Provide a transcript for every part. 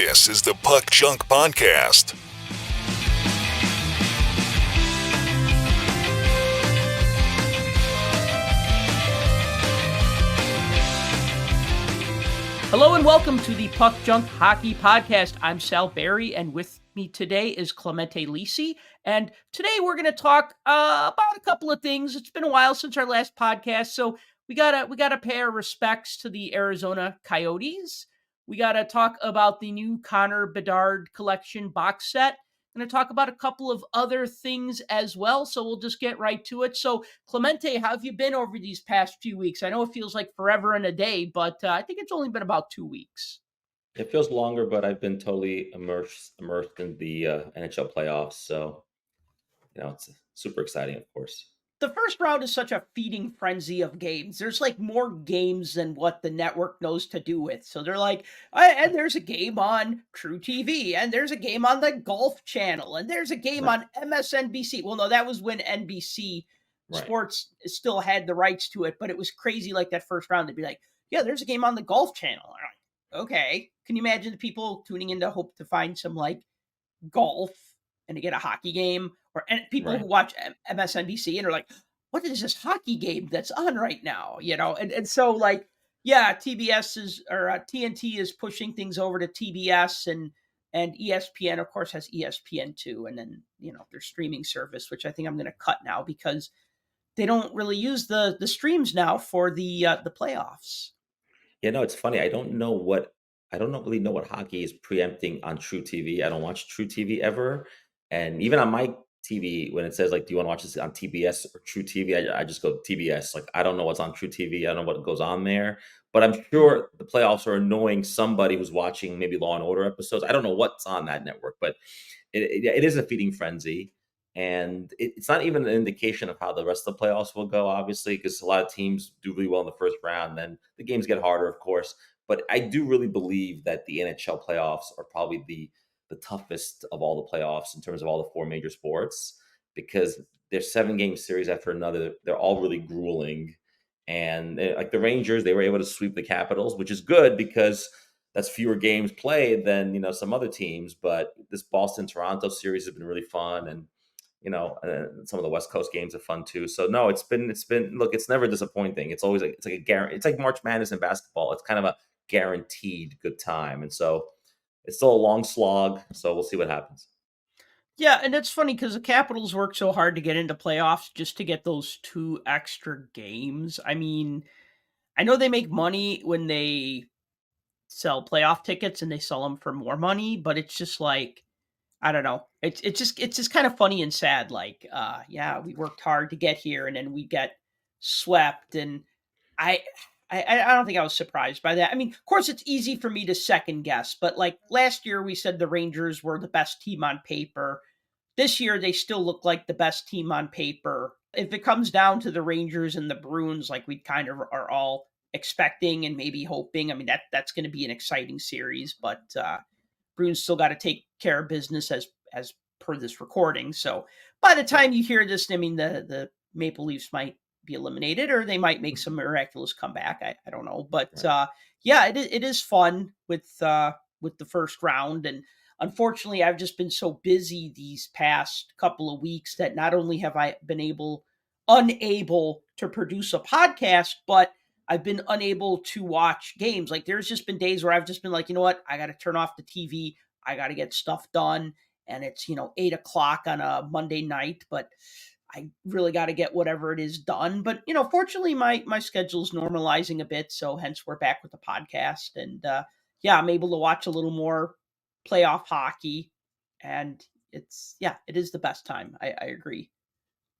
This is the Puck Junk Podcast. Hello and welcome to the Puck Junk Hockey Podcast. I'm Sal Berry, and with me today is Clemente Lisi. And today we're going to talk about a couple of things. It's been a while since our last podcast, so we gotta pay our respects to the Arizona Coyotes. We gotta talk about the new Connor Bedard Collection box set. Going to talk about a couple of other things as well, so we'll just get right to it. So, Clemente, how have you been over these past few weeks? I know it feels like forever and a day, but I think it's only been about 2 weeks. It feels longer, but I've been totally immersed in the NHL playoffs. So, it's super exciting, of course. The first round is such a feeding frenzy of games. There's like more games than what the network knows to do with. So they're like, and there's a game on True TV, and there's a game on the Golf Channel, and there's a game Right. on MSNBC. Well, no, that was when NBC Right. Sports still had the rights to it, but it was crazy like that first round. They'd be like, yeah, there's a game on the Golf Channel. I'm like, okay. Can you imagine the people tuning in to hope to find some like golf and to get a hockey game? And people Right. who watch MSNBC and are like, what is this hockey game that's on right now? And so like, yeah, TBS is or TNT is pushing things over to TBS and ESPN, of course, has ESPN2, and then their streaming service, which I think I'm going to cut now because they don't really use the streams now for the playoffs. No, it's funny. I don't really know what hockey is preempting on True TV. I don't watch True TV ever, and even on my TV, when it says like, "Do you want to watch this on TBS or True TV?" I just go TBS. Like, I don't know what's on True TV. I don't know what goes on there, but I'm sure the playoffs are annoying somebody who's watching maybe Law and Order episodes. I don't know what's on that network, but it is a feeding frenzy. And it's not even an indication of how the rest of the playoffs will go, obviously, because a lot of teams do really well in the first round. Then the games get harder, of course. But I do really believe that the NHL playoffs are probably the toughest of all the playoffs in terms of all the four major sports, because there's 7 game series after another. They're all really grueling. And like the Rangers, they were able to sweep the Capitals, which is good because that's fewer games played than some other teams. But this Boston Toronto series has been really fun, and some of the West Coast games are fun too. So no, it's been look, it's never disappointing. It's always like it's like a guarantee. It's like March Madness in basketball. It's kind of a guaranteed good time, and so it's still a long slog. So we'll see what happens. Yeah, and it's funny because the Capitals work so hard to get into playoffs just to get those 2 extra games. I mean, I know they make money when they sell playoff tickets and they sell them for more money, but it's just like, I don't know. It's just kind of funny and sad. Like, yeah, we worked hard to get here and then we get swept. And I I don't think I was surprised by that. I mean, of course, it's easy for me to second guess, but like last year, we said the Rangers were the best team on paper. This year, they still look like the best team on paper. If it comes down to the Rangers and the Bruins, like we kind of are all expecting and maybe hoping, I mean that's going to be an exciting series. But Bruins still got to take care of business as per this recording. So by the time you hear this, I mean the Maple Leafs might be eliminated or they might make some miraculous comeback. I don't know, but Right. yeah, it is fun with the first round. And unfortunately, I've just been so busy these past couple of weeks that not only have I been unable to produce a podcast, but I've been unable to watch games. Like there's just been days where I've just been like, you know what, I got to turn off the TV. I got to get stuff done, and it's 8 o'clock on a Monday night, but I really got to get whatever it is done. But fortunately, my schedule's normalizing a bit, so hence we're back with the podcast, and yeah, I'm able to watch a little more playoff hockey, and it is the best time. I agree.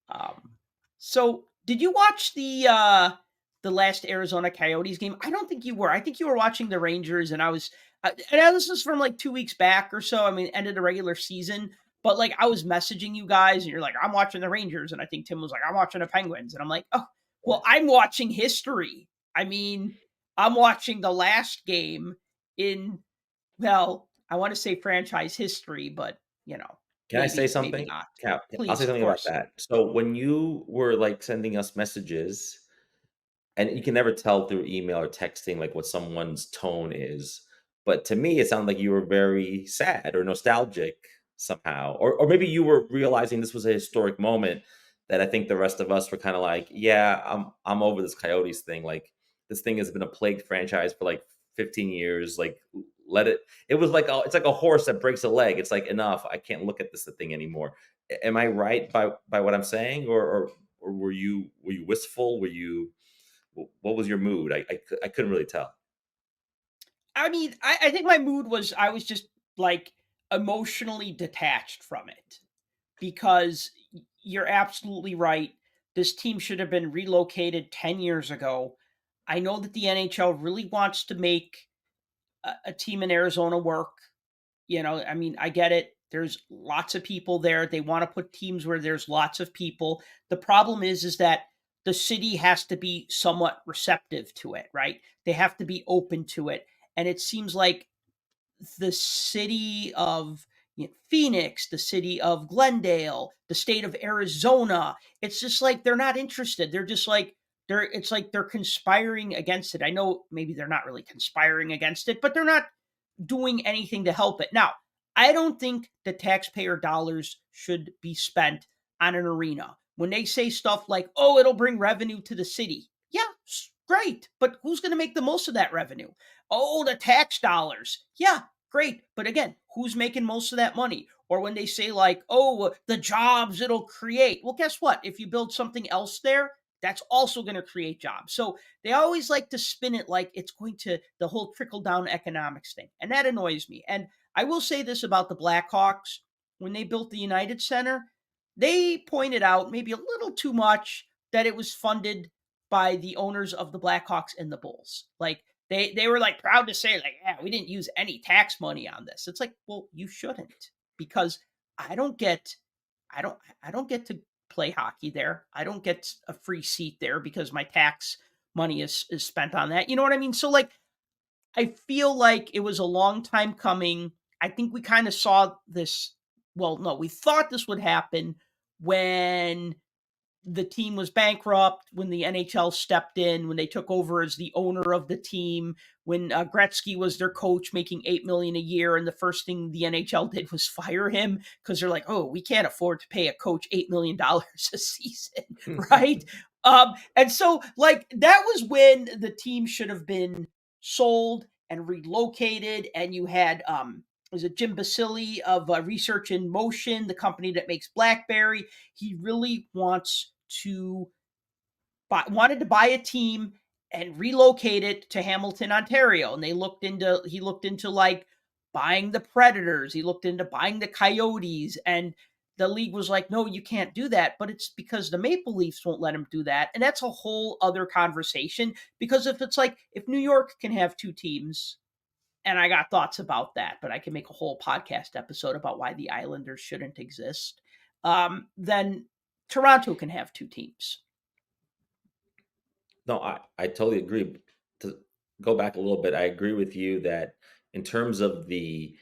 Um, so did you watch the last Arizona Coyotes game? I don't think you were. I think you were watching the Rangers, and this was from like 2 weeks back or so. I mean, end of the regular season. But like I was messaging you guys, and you're like, I'm watching the Rangers, and I think Tim was like, I'm watching the Penguins, and I'm like, oh, well, I'm watching history. I mean, I'm watching the last game in, well, I want to say franchise history, but Can I say maybe something? not. I'll Please, say of something about course. that. So when you were like sending us messages, and you can never tell through email or texting like what someone's tone is, But to me, it sounded like you were very sad or nostalgic somehow, or maybe you were realizing this was a historic moment that I think the rest of us were kind of like, yeah, I'm over this Coyotes thing. Like this thing has been a plagued franchise for like 15 years. Like let it. It was like it's like a horse that breaks a leg. It's like enough. I can't look at this thing anymore. Am I right by what I'm saying, or were you wistful? Were you what was your mood? I couldn't really tell. I mean, I think my mood was I was just like emotionally detached from it because you're absolutely right. This team should have been relocated 10 years ago. I know that the NHL really wants to make a team in Arizona work. I mean, I get it. There's lots of people there. They want to put teams where there's lots of people. The problem is that the city has to be somewhat receptive to it, right? They have to be open to it. And it seems like the city of Phoenix, the city of Glendale, the state of Arizona, it's just like they're not interested. They're just like it's like they're conspiring against it. I know maybe they're not really conspiring against it, but they're not doing anything to help it. Now, I don't think the taxpayer dollars should be spent on an arena. When they say stuff like, oh, it'll bring revenue to the city. Yeah, great. But who's going to make the most of that revenue? Oh, the tax dollars. Yeah, great. But again, who's making most of that money? Or when they say, like, oh, the jobs it'll create. Well, guess what? If you build something else there, that's also going to create jobs. So they always like to spin it like it's going to the whole trickle down economics thing. And that annoys me. And I will say this about the Blackhawks. When they built the United Center, they pointed out maybe a little too much that it was funded by the owners of the Blackhawks and the Bulls. Like they were like proud to say, like, yeah, we didn't use any tax money on this. It's like, well, you shouldn't, because I don't get I don't get to play hockey there. I don't get a free seat there because my tax money is spent on that. You know what I mean? So like I feel like it was a long time coming. I think we kind of saw this. Well, no, we thought this would happen when the team was bankrupt, when the NHL stepped in, when they took over as the owner of the team, when Gretzky was their coach making 8 million a year, and the first thing the NHL did was fire him because they're like, oh, we can't afford to pay a coach $8 million a season, right? And so like that was when the team should have been sold and relocated, and you had was it Jim Basili of Research in Motion, the company that makes BlackBerry. He really wanted to buy a team and relocate it to Hamilton, Ontario. And he looked into like buying the Predators, he looked into buying the Coyotes, and the league was like, no, you can't do that. But it's because the Maple Leafs won't let him do that. And that's a whole other conversation. Because if it's like, if New York can have two teams, and I got thoughts about that, but I can make a whole podcast episode about why the Islanders shouldn't exist. Then Toronto can have two teams. No, I totally agree. To go back a little bit, I agree with you that in terms of the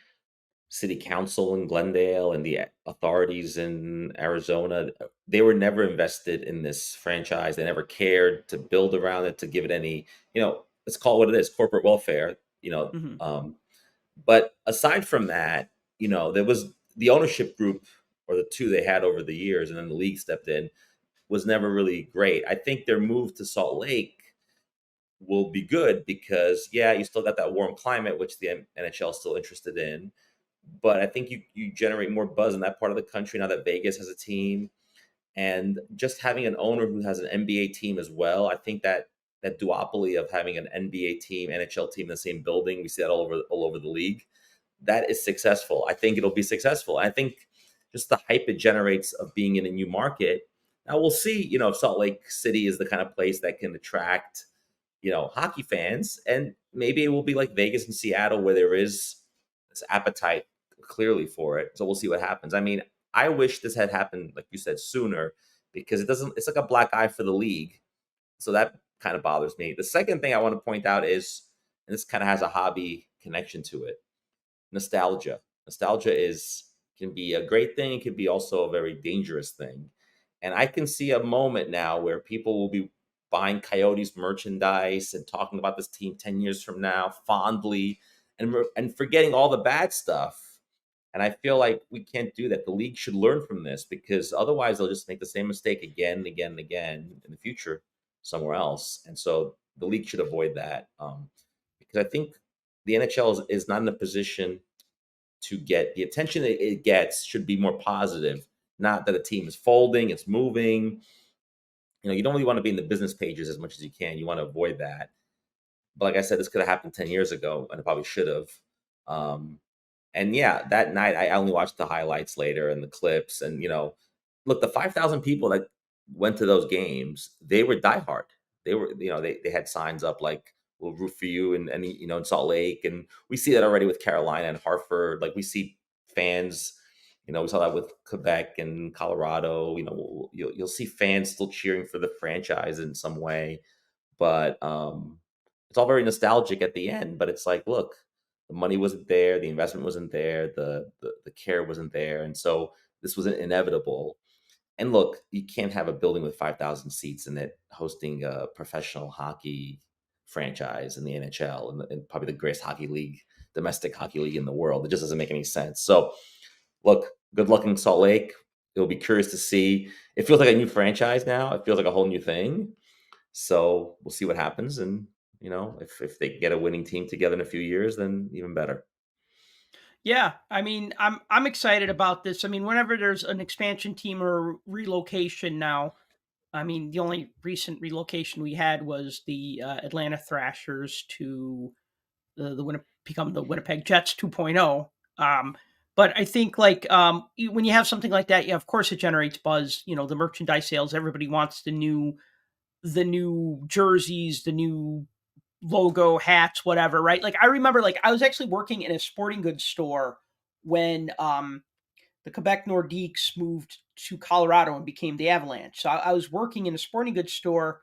city council in Glendale and the authorities in Arizona, they were never invested in this franchise. They never cared to build around it, to give it any, let's call it what it is, corporate welfare, Mhm. but aside from that, there was the ownership group, or the two they had over the years, and then the league stepped in, was never really great. I think their move to Salt Lake will be good because, yeah, you still got that warm climate, which the NHL is still interested in. But I think you generate more buzz in that part of the country now that Vegas has a team, and just having an owner who has an NBA team as well. I think that duopoly of having an NBA team, NHL team in the same building, we see that all over the league. That is successful. I think it'll be successful. I think just the hype it generates of being in a new market. Now we'll see, if Salt Lake City is the kind of place that can attract, hockey fans, and maybe it will be like Vegas and Seattle where there is this appetite clearly for it. So we'll see what happens. I mean, I wish this had happened, like you said, sooner, because it's like a black eye for the league. So that kind of bothers me. The second thing I want to point out is, and this kind of has a hobby connection to it, nostalgia. Nostalgia can be a great thing. It can be also a very dangerous thing. And I can see a moment now where people will be buying Coyotes merchandise and talking about this team 10 years from now fondly. and forgetting all the bad stuff. And I feel like we can't do that. The league should learn from this, because otherwise they'll just make the same mistake again and again and again in the future somewhere else. And so the league should avoid that, because I think the NHL is not in a position to get the attention it gets. Should be more positive, not that a team is folding, it's moving. You don't really want to be in the business pages as much as you can. You want to avoid that. But like I said, this could have happened 10 years ago, and it probably should have. Um, and yeah, that night I only watched the highlights later and the clips. And look, the 5,000 people that went to those games, they were diehard. They were, they had signs up like, "We'll root for you," and in Salt Lake, and we see that already with Carolina and Hartford. Like, we see fans. We saw that with Quebec and Colorado. You'll see fans still cheering for the franchise in some way, but it's all very nostalgic at the end. But it's like, look, the money wasn't there, the investment wasn't there, the care wasn't there, and so this was inevitable. And look, you can't have a building with 5,000 seats in it hosting a professional hockey franchise in the NHL, and probably the greatest hockey league, domestic hockey league in the world. It just doesn't make any sense. So, look, good luck in Salt Lake. It'll be curious to see. It feels like a new franchise now. It feels like a whole new thing. So we'll see what happens. And, if they get a winning team together in a few years, then even better. Yeah, I mean, I'm excited about this. I mean, whenever there's an expansion team or relocation now, I mean, the only recent relocation we had was the Atlanta Thrashers to become the Winnipeg Jets 2.0. But I think, like, when you have something like that, yeah, of course it generates buzz. The merchandise sales. Everybody wants the new jerseys, the new logo, hats, whatever, right? Like, I remember, like, I was actually working in a sporting goods store when the Quebec Nordiques moved to Colorado and became the Avalanche. So I was working in a sporting goods store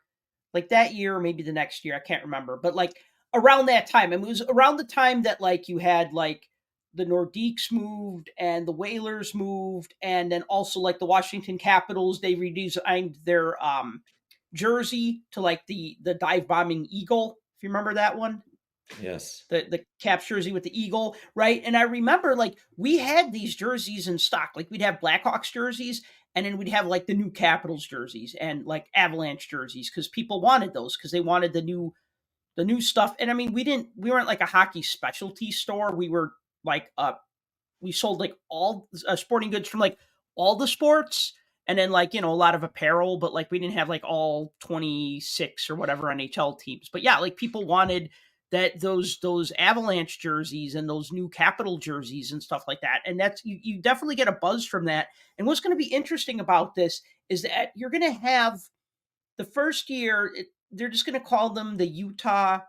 like that year, or maybe the next year, I can't remember. But like around that time, I mean, it was around the time that like you had like the Nordiques moved and the Whalers moved, and then also like the Washington Capitals, they redesigned their jersey to like the dive bombing eagle. If you remember that one, Yes. the Caps jersey with the eagle, right? And I remember like we had these jerseys in stock. Like we'd have Blackhawks jerseys, and then we'd have like the new Capitals jerseys and like Avalanche jerseys because people wanted those because they wanted the new stuff. And I mean, we weren't like a hockey specialty store. We were like we sold like all sporting goods from like all the sports, and then like a lot of apparel, but like we didn't have like all 26 or whatever NHL teams. But yeah, like people wanted those Avalanche jerseys and those new Capital jerseys and stuff like that. And that's you definitely get a buzz from that. And what's going to be interesting about this is that you're going to have the first year, they're just going to call them the Utah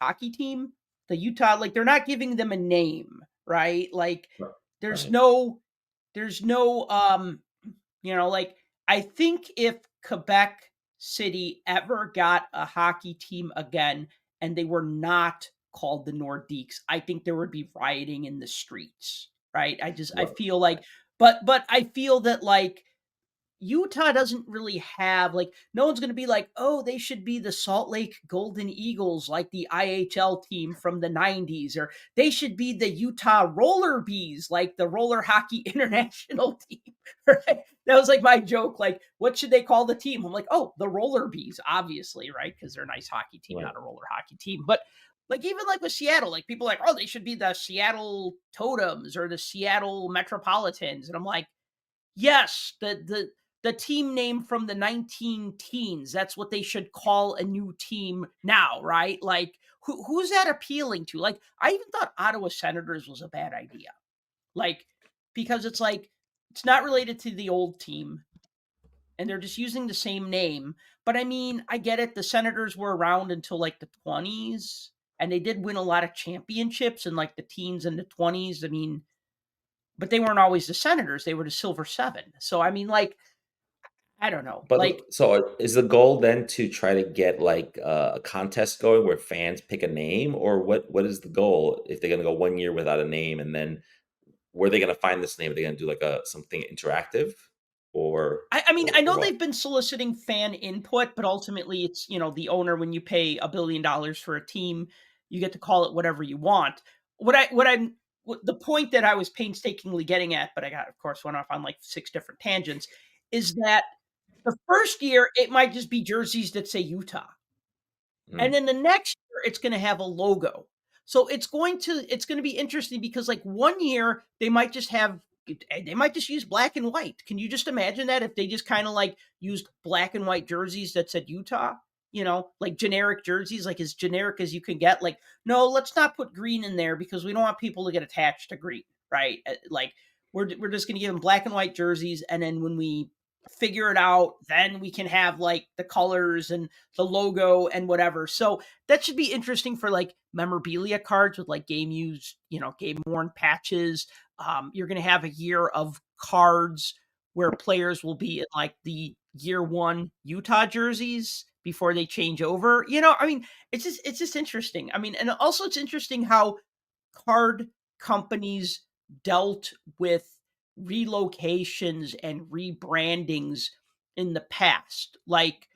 hockey team. The Utah, like, they're not giving them a name, right? Like there's Right. no there's no like, I think if Quebec City ever got a hockey team again and they were not called the Nordiques, I think there would be rioting in the streets, right? I Right. feel like, but I feel that like Utah doesn't really have like, no one's going to be like, oh, they should be the Salt Lake Golden Eagles, like the IHL team from the 90s, or they should be the Utah Roller Bees, like the Roller Hockey International team. Right? That was like my joke. Like, what should they call the team? I'm like, oh, the Roller Bees, obviously, right? Because they're a nice hockey team, Right. not a roller hockey team. But like, even like with Seattle, like people are like, oh, they should be the Seattle Totems or the Seattle Metropolitans. And I'm like, yes, the team name from the 19 teens. That's what they should call a new team now, right? Like, who's that appealing to? Like, I even thought Ottawa Senators was a bad idea. Like, because it's like it's not related to the old team, and they're just using the same name. But I mean, I get it. The Senators were around until like the 20s, and they did win a lot of championships in like the teens and the 20s. I mean, but they weren't always the Senators. They were the Silver Seven. So I mean, like, I don't know. But Like, so is the goal then to try to get like a contest going where fans pick a name, or what is the goal if they're going to go 1 year without a name, and then where are they going to find this name? Are they going to do like a something interactive, or I mean, or, I or know what? they've been soliciting fan input, but ultimately it's, the owner, when you pay $1 billion for a team, you get to call it whatever you want. the point that I was painstakingly getting at, but I got, of course, went off on like 6 different tangents, is that the first year, it might just be jerseys that say Utah. And Mm. then the next year, it's gonna have a logo. So it's gonna be interesting because, like, one year, they might just use black and white. Can you just imagine that if they just kinda, like, used black and white jerseys that said Utah? Like generic jerseys, like as generic as you can get. Like, no, let's not put green in there because we don't want people to get attached to green, right? Like, we're just gonna give them black and white jerseys, and then when we figure it out, then we can have like the colors and the logo and whatever. So that should be interesting for like memorabilia cards with like game used, game worn patches. You're going to have a year of cards where players will be in like the year one Utah jerseys before they change over. I mean, it's just interesting. I mean, and also it's interesting how card companies dealt with relocations and rebrandings in the past. Like,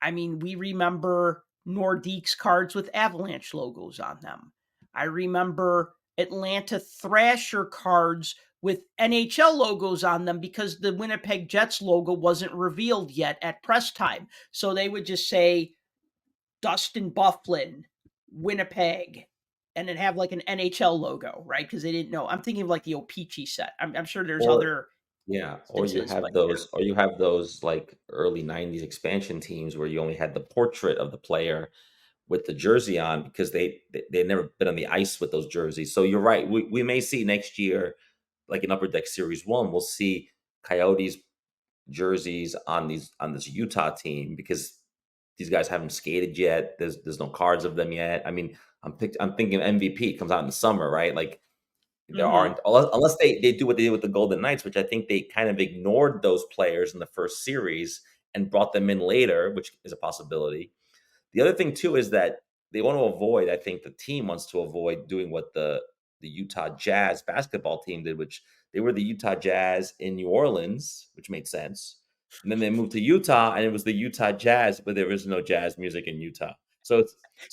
I mean, we remember Nordique's cards with Avalanche logos on them. I remember Atlanta Thrasher cards with NHL logos on them because the Winnipeg Jets logo wasn't revealed yet at press time. So they would just say Dustin Bufflin, Winnipeg, and then have like an NHL logo, right? Because they didn't know. I'm thinking of like the O-Pee-Chee set. I'm sure there's Or other yeah, instances, but or you have those like early '90s expansion teams where you only had the portrait of the player with the jersey on because they never been on the ice with those jerseys. So you're right. We may see next year, like in Upper Deck Series One, we'll see Coyotes jerseys on this Utah team because these guys haven't skated yet. There's no cards of them yet. I mean, I'm thinking MVP comes out in the summer, right? Like there mhm. aren't unless they do what they did with the Golden Knights, which I think they kind of ignored those players in the first series and brought them in later, which is a possibility. The other thing too is that they want to avoid. I think the team wants to avoid doing what the Utah Jazz basketball team did, which they were the Utah Jazz in New Orleans, which made sense. And then they moved to Utah, and it was the Utah Jazz, but there was no jazz music in Utah. So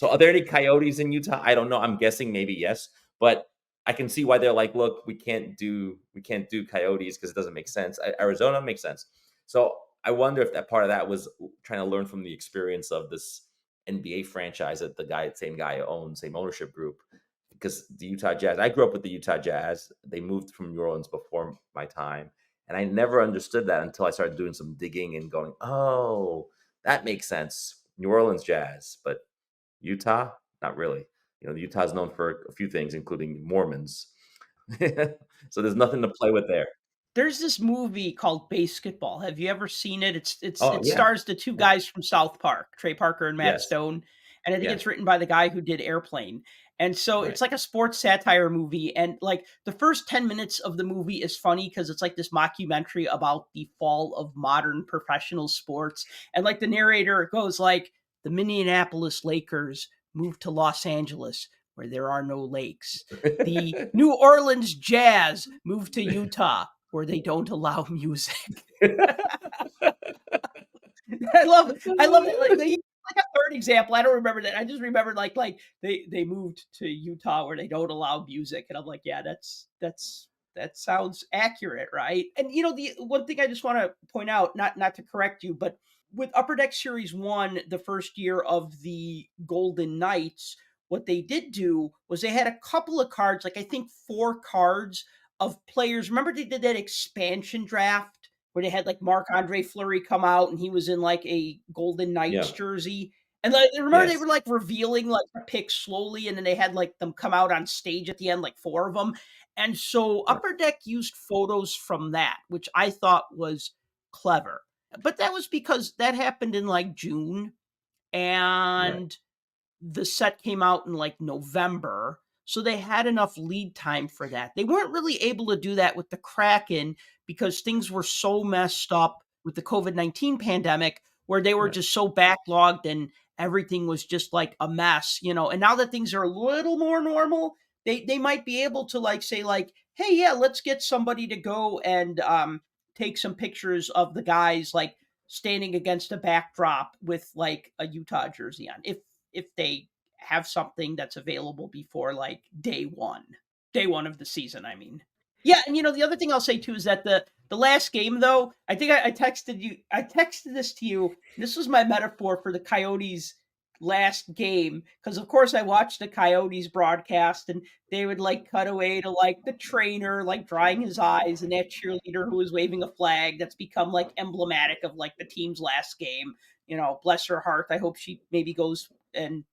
are there any Coyotes in Utah? I don't know. I'm guessing maybe yes, but I can see why they're like, look, we can't do Coyotes because it doesn't make sense. Arizona makes sense. So I wonder if that part of that was trying to learn from the experience of this NBA franchise that same guy owns, same ownership group. Because the Utah Jazz, I grew up with the Utah Jazz. They moved from New Orleans before my time, and I never understood that until I started doing some digging and going, "Oh, that makes sense." New Orleans Jazz, but Utah, not really. Utah is known for a few things, including Mormons. So there's nothing to play with there. There's this movie called Basketball. Have you ever seen it? Oh It yeah, stars the 2 yeah, guys from South Park, Trey Parker and Matt yes, Stone, and I think yeah, it's written by the guy who did Airplane. And so right. it's like a sports satire movie, and, like, the first 10 minutes of the movie is funny because it's like this mockumentary about the fall of modern professional sports, and, like, the narrator goes like, "The Minneapolis Lakers moved to Los Angeles, where there are no lakes. The New Orleans Jazz moved to Utah, where they don't allow music." I love it. Like they use like a third example. I don't remember that. I just remember like they moved to Utah where they don't allow music, and I'm like, yeah, that sounds accurate, right? And the one thing I just want to point out, not to correct you, but with Upper Deck Series One, the first year of the Golden Knights, what they did do was they had a couple of cards, like I think 4 cards of players. Remember they did that expansion draft where they had like Marc Andre Fleury come out and he was in like a Golden Knights Yeah. jersey. And like remember they Yes. were like revealing like the picks slowly, and then they had like them come out on stage at the end, like 4 of them. And so Right. Upper Deck used photos from that, which I thought was clever. But that was because that happened in like June, Right. and the set came out in like November. So they had enough lead time for that. They weren't really able to do that with the Kraken because things were so messed up with the COVID-19 pandemic where they were Right. just so backlogged and everything was just like a mess. And now that things are a little more normal, they might be able to like say like, "Hey, yeah, let's get somebody to go and take some pictures of the guys like standing against a backdrop with like a Utah jersey on." If they have something that's available before like day one of the season. I mean, yeah, and the other thing I'll say too is that the last game though, I think I texted you, I texted this to you. This was my metaphor for the Coyotes last game because of course I watched the Coyotes broadcast and they would like cut away to like the trainer like drying his eyes and that cheerleader who was waving a flag that's become like emblematic of like the team's last game. Bless her heart. I hope she maybe goes and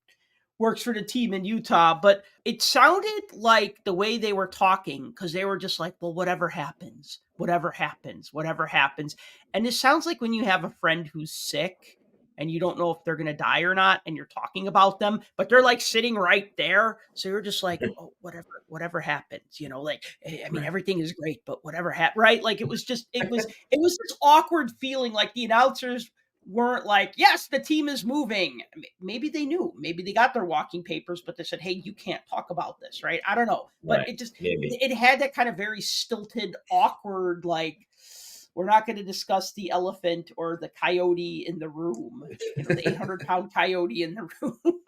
works for the team in Utah, but it sounded like the way they were talking because they were just like, well, whatever happens, whatever happens, whatever happens. And it sounds like when you have a friend who's sick and you don't know if they're going to die or not and you're talking about them, but they're like sitting right there. So you're just like, oh, whatever happens, like, I mean, Right. everything is great, but whatever happens, right? Like it was this awkward feeling like the announcers weren't like, yes, the team is moving. Maybe they knew, maybe they got their walking papers, but they said, hey, you can't talk about this, right? I don't know. But Right. it just, Maybe. it had that kind of very stilted, awkward, like, we're not going to discuss the elephant or the coyote in the room, the 800-pound coyote in the room.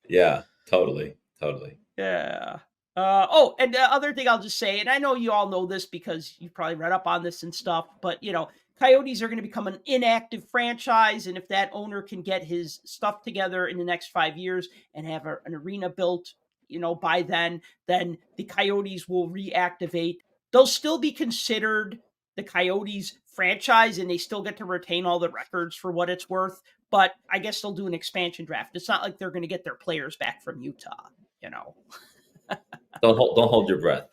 Yeah, totally, totally. Yeah. And the other thing I'll just say, and I know you all know this because you probably read up on this and stuff, but Coyotes are going to become an inactive franchise, and if that owner can get his stuff together in the next 5 years and have an arena built, by then the Coyotes will reactivate. They'll still be considered the Coyotes franchise, and they still get to retain all the records for what it's worth. But I guess they'll do an expansion draft. It's not like they're going to get their players back from Utah you know. Don't hold your breath.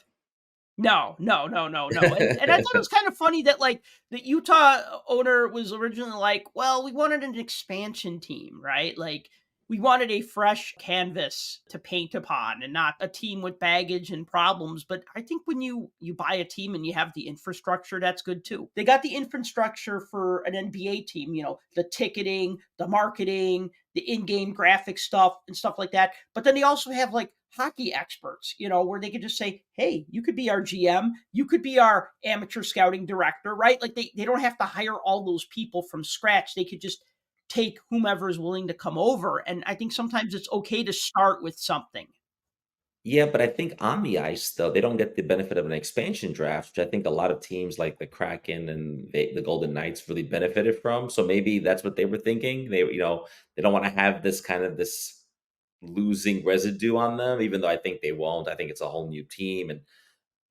No, no, no, no, no. And I thought it was kind of funny that like the Utah owner was originally like, well, we wanted an expansion team, right? Like we wanted a fresh canvas to paint upon and not a team with baggage and problems. But I think when you buy a team and you have the infrastructure, that's good too. They got the infrastructure for an NBA team, the ticketing, the marketing, the in-game graphic stuff and stuff like that. But then they also have like hockey experts, where they could just say, hey, you could be our GM, you could be our amateur scouting director, right? Like they don't have to hire all those people from scratch. They could just take whomever is willing to come over. And I think sometimes it's okay to start with something. Yeah, but I think on the ice, though, they don't get the benefit of an expansion draft, which I think a lot of teams like the Kraken and the Golden Knights really benefited from. So maybe that's what they were thinking. They don't want to have this losing residue on them, even though I think they won't. I think it's a whole new team, and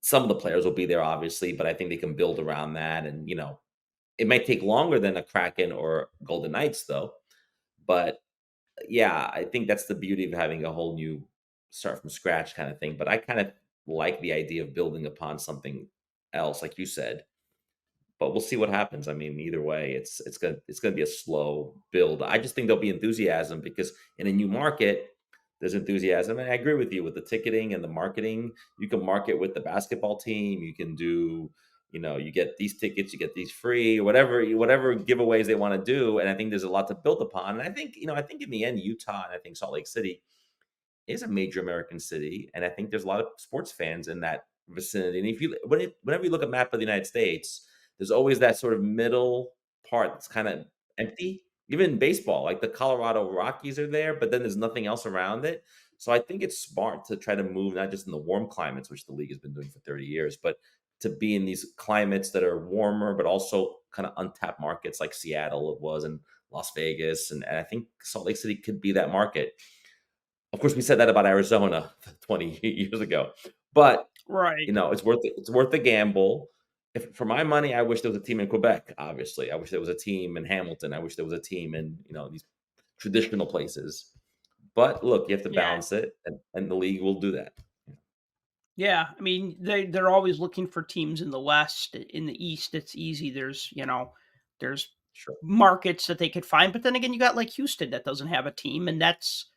some of the players will be there, obviously, but I think they can build around that. And it might take longer than a Kraken or Golden Knights, though. But yeah, I think that's the beauty of having a whole new start from scratch kind of thing. But I kind of like the idea of building upon something else, like you said. But we'll see what happens. I mean, either way, it's gonna be a slow build. I just think there'll be enthusiasm because in a new market, there's enthusiasm. And I agree with you with the ticketing and the marketing. You can market with the basketball team. You can do, you get these tickets, you get these free, whatever giveaways they want to do. And I think there's a lot to build upon. And I think in the end, Utah and I think Salt Lake City is a major American city, and I think there's a lot of sports fans in that vicinity. And whenever you look at a map of the United States, there's always that sort of middle part that's kind of empty. Even in baseball, like the Colorado Rockies are there, but then there's nothing else around it. So I think it's smart to try to move not just in the warm climates, which the league has been doing for 30 years, but to be in these climates that are warmer, but also kind of untapped markets like Seattle it was and Las Vegas. And I think Salt Lake City could be that market. Of course, we said that about Arizona 20 years ago, but Right. it's worth the gamble. If for my money, I wish there was a team in Quebec. Obviously, I wish there was a team in Hamilton. I wish there was a team in these traditional places. But look, you have to Yeah. balance it, and the league will do that. Yeah, I mean they're always looking for teams in the West. In the East, it's easy. There's Sure. markets that they could find, but then again, you got like Houston that doesn't have a team, and that's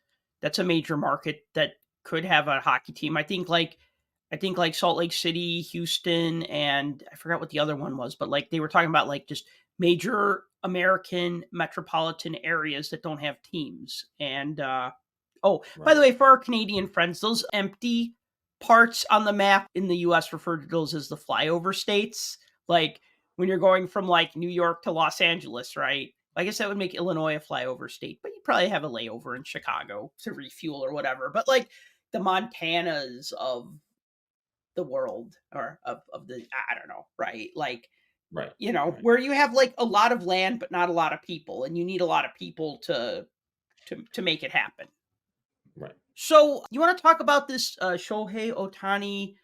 a major market that could have a hockey team. I think like Salt Lake City, Houston, and I forgot what the other one was, but like they were talking about like just major American metropolitan areas that don't have teams. And oh, by the Right. way, for our Canadian friends, those empty parts on the map in the US refer to those as the flyover states. Like when you're going from like New York to Los Angeles, right? I guess that would make Illinois a flyover state, but you probably have a layover in Chicago to refuel or whatever. But like the Montanas of the world, or of the, I don't know, right? Like, Right. Right. where you have like a lot of land but not a lot of people, and you need a lot of people to make it happen. Right. So, you want to talk about this Shohei Otani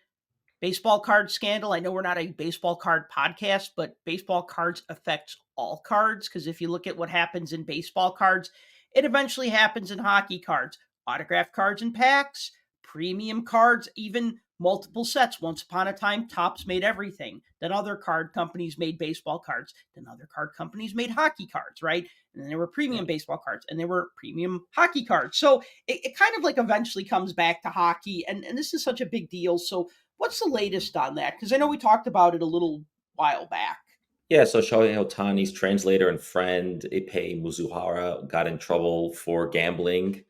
baseball card scandal? I know we're not a baseball card podcast, but baseball cards affects all cards, because if you look at what happens in baseball cards, it eventually happens in hockey cards, autograph cards and packs, premium cards, even multiple sets. Once upon a time, Topps made everything. Then other card companies made baseball cards. Then other card companies made hockey cards, right? And then there were premium Right. baseball cards, and there were premium hockey cards. So it kind of like eventually comes back to hockey, and this is such a big deal. So what's the latest on that? Because I know we talked about it a little while back. Yeah, so Shohei Ohtani's translator and friend Ipei Mizuhara got in trouble for gambling,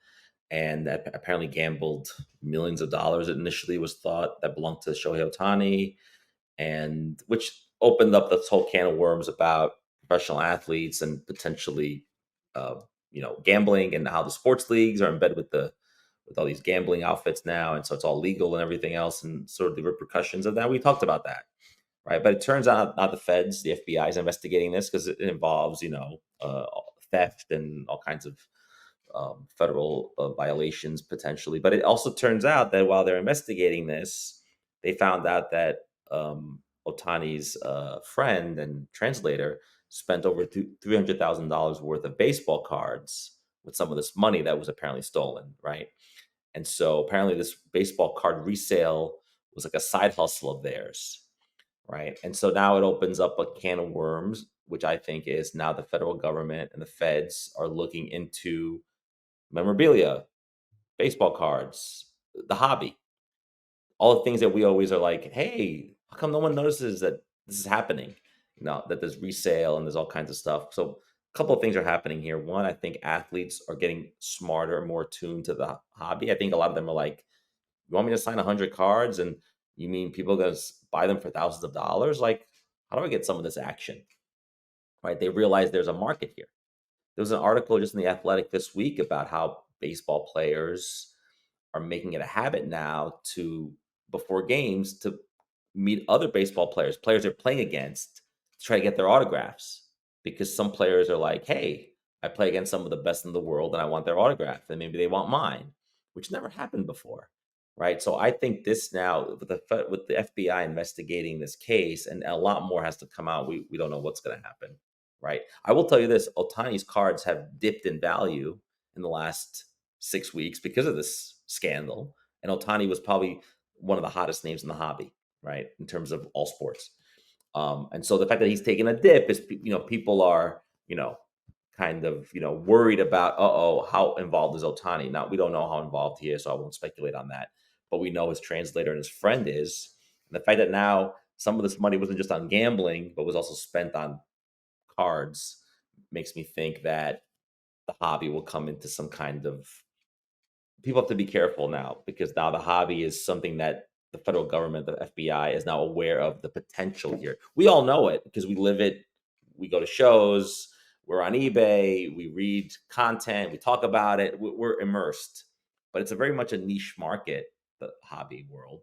and that apparently gambled millions of dollars. Initially, was thought that belonged to Shohei Ohtani, and which opened up this whole can of worms about professional athletes and potentially, uh, gambling, and how the sports leagues are embedded with all these gambling outfits now, and so it's all legal and everything else, and sort of the repercussions of that. We talked about that, right? But it turns out not the feds, the FBI is investigating this because it involves, theft and all kinds of federal violations potentially. But it also turns out that while they're investigating this, they found out that Otani's friend and translator spent over $300,000 worth of baseball cards with some of this money that was apparently stolen, right? And so apparently this baseball card resale was like a side hustle of theirs, right? And so now it opens up a can of worms, which I think is now the federal government and the feds are looking into memorabilia, baseball cards, the hobby, all the things that we always are like, hey, how come no one notices that this is happening? That there's resale and there's all kinds of stuff. So a couple of things are happening here. One, I think athletes are getting smarter and more tuned to the hobby. I think a lot of them are like, you want me to sign 100 cards, and you mean people are going to buy them for thousands of dollars? Like, how do I get some of this action? Right? They realize there's a market here. There was an article just in the Athletic this week about how baseball players are making it a habit now to, before games, to meet other baseball players they're playing against, to try to get their autographs, because some players are like, hey, I play against some of the best in the world and I want their autograph, and maybe they want mine, which never happened before, right? So I think this now, with the FBI investigating this case, and a lot more has to come out. We don't know what's going to happen, right? I will tell you this: Otani's cards have dipped in value in the last 6 weeks because of this scandal, and Otani was probably one of the hottest names in the hobby, right, in terms of all sports. And so the fact that he's taken a dip is, people are, kind of, worried about, how involved is Otani? Now, we don't know how involved he is, so I won't speculate on that. But we know his translator and his friend is. And the fact that now some of this money wasn't just on gambling, but was also spent on cards, makes me think that the hobby will come into some kind of, people have to be careful now, because now the hobby is something that the federal government, the FBI, is now aware of the potential here. We all know it because we live it. We go to shows, we're on eBay, we read content, we talk about it, we're immersed. But it's a very much a niche market, the hobby world.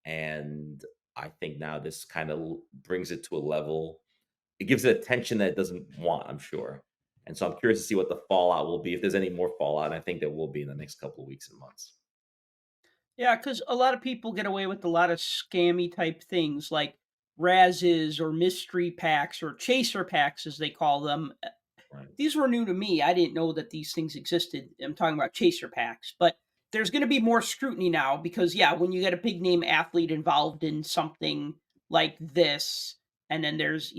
And I think now this kind of brings it to a level, it gives it attention that it doesn't want, I'm sure. And so I'm curious to see what the fallout will be, if there's any more fallout. And I think there will be in the next couple of weeks and months. Yeah, because a lot of people get away with a lot of scammy type things like Razes or mystery packs or chaser packs, as they call them. Right. These were new to me. I didn't know that these things existed. I'm talking about chaser packs, but there's going to be more scrutiny now because, yeah, when you get a big name athlete involved in something like this, and then there's,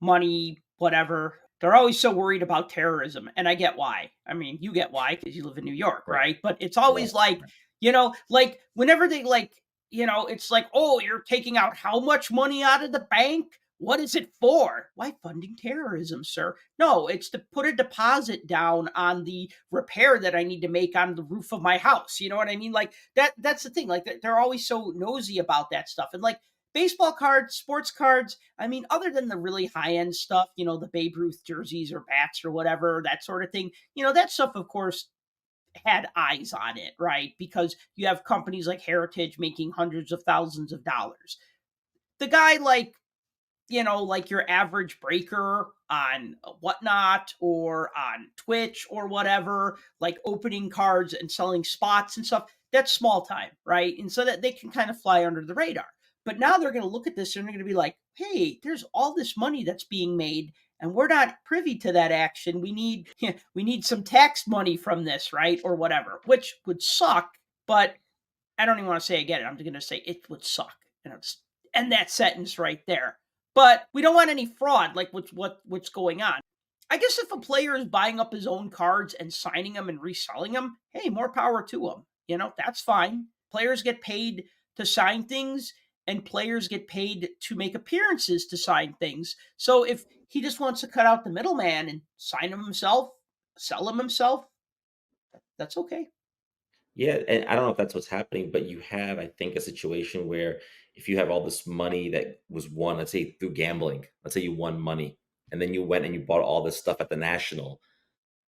money, whatever, they're always so worried about terrorism. And I get why. I mean, you get why because you live in New York, Right. right? But it's Right. always like, Right. like whenever they it's like, oh, you're taking out how much money out of the bank? What is it for? Why funding terrorism, sir? No, it's to put a deposit down on the repair that I need to make on the roof of my house. You know what I mean? Like that's the thing. Like they're always so nosy about that stuff. And like baseball cards, sports cards, I mean, other than the really high-end stuff, the Babe Ruth jerseys or bats or whatever, that sort of thing, that stuff, of course, had eyes on it, right? Because you have companies like Heritage making hundreds of thousands of dollars. The guy like your average breaker on Whatnot or on Twitch or whatever, like opening cards and selling spots and stuff, that's small time, right? And so that they can kind of fly under the radar. But now they're going to look at this and they're going to be like, hey, there's all this money that's being made and we're not privy to that action. We need we need some tax money from this, right? Or whatever, which would suck, but I don't even want to say I get it. I'm just going to say it would suck. And it's end that sentence right there. But we don't want any fraud like what's going on. I guess if a player is buying up his own cards and signing them and reselling them, hey, more power to him. That's fine. Players get paid to sign things and players get paid to make appearances to sign things. So if he just wants to cut out the middleman and sign them himself, sell them himself, that's okay. Yeah, and I don't know if that's what's happening, but you have, I think, a situation where if you have all this money that was won, let's say through gambling, let's say you won money, and then you went and you bought all this stuff at the National,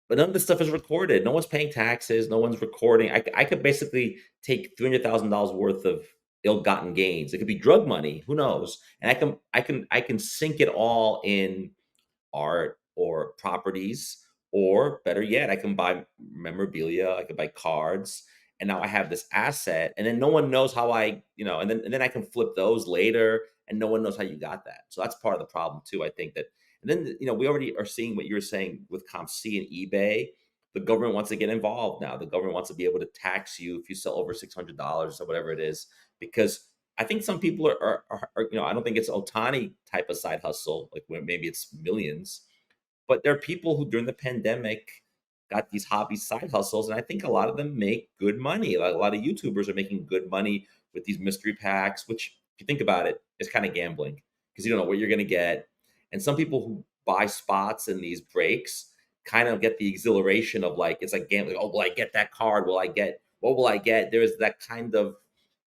but none of this stuff is recorded. No one's paying taxes. No one's recording. I could basically take $300,000 worth of ill-gotten gains. It could be drug money. Who knows? And I can sink it all in art or properties, or better yet, I can buy memorabilia, I can buy cards, and now I have this asset, and then no one knows how and then I can flip those later, and no one knows how you got that. So that's part of the problem too. I think that, and then we already are seeing what you're saying with ComC and eBay. The government wants to get involved now. The government wants to be able to tax you if you sell over $600 or whatever it is, because I think some people are I don't think it's Otani type of side hustle, like where maybe it's millions, but there are people who during the pandemic got these hobby side hustles, and I think a lot of them make good money. Like a lot of YouTubers are making good money with these mystery packs, which, if you think about it, is kind of gambling because you don't know what you're going to get. And some people who buy spots in these breaks kind of get the exhilaration of like, it's like gambling. Oh, will I get that card? What will I get? There's that kind of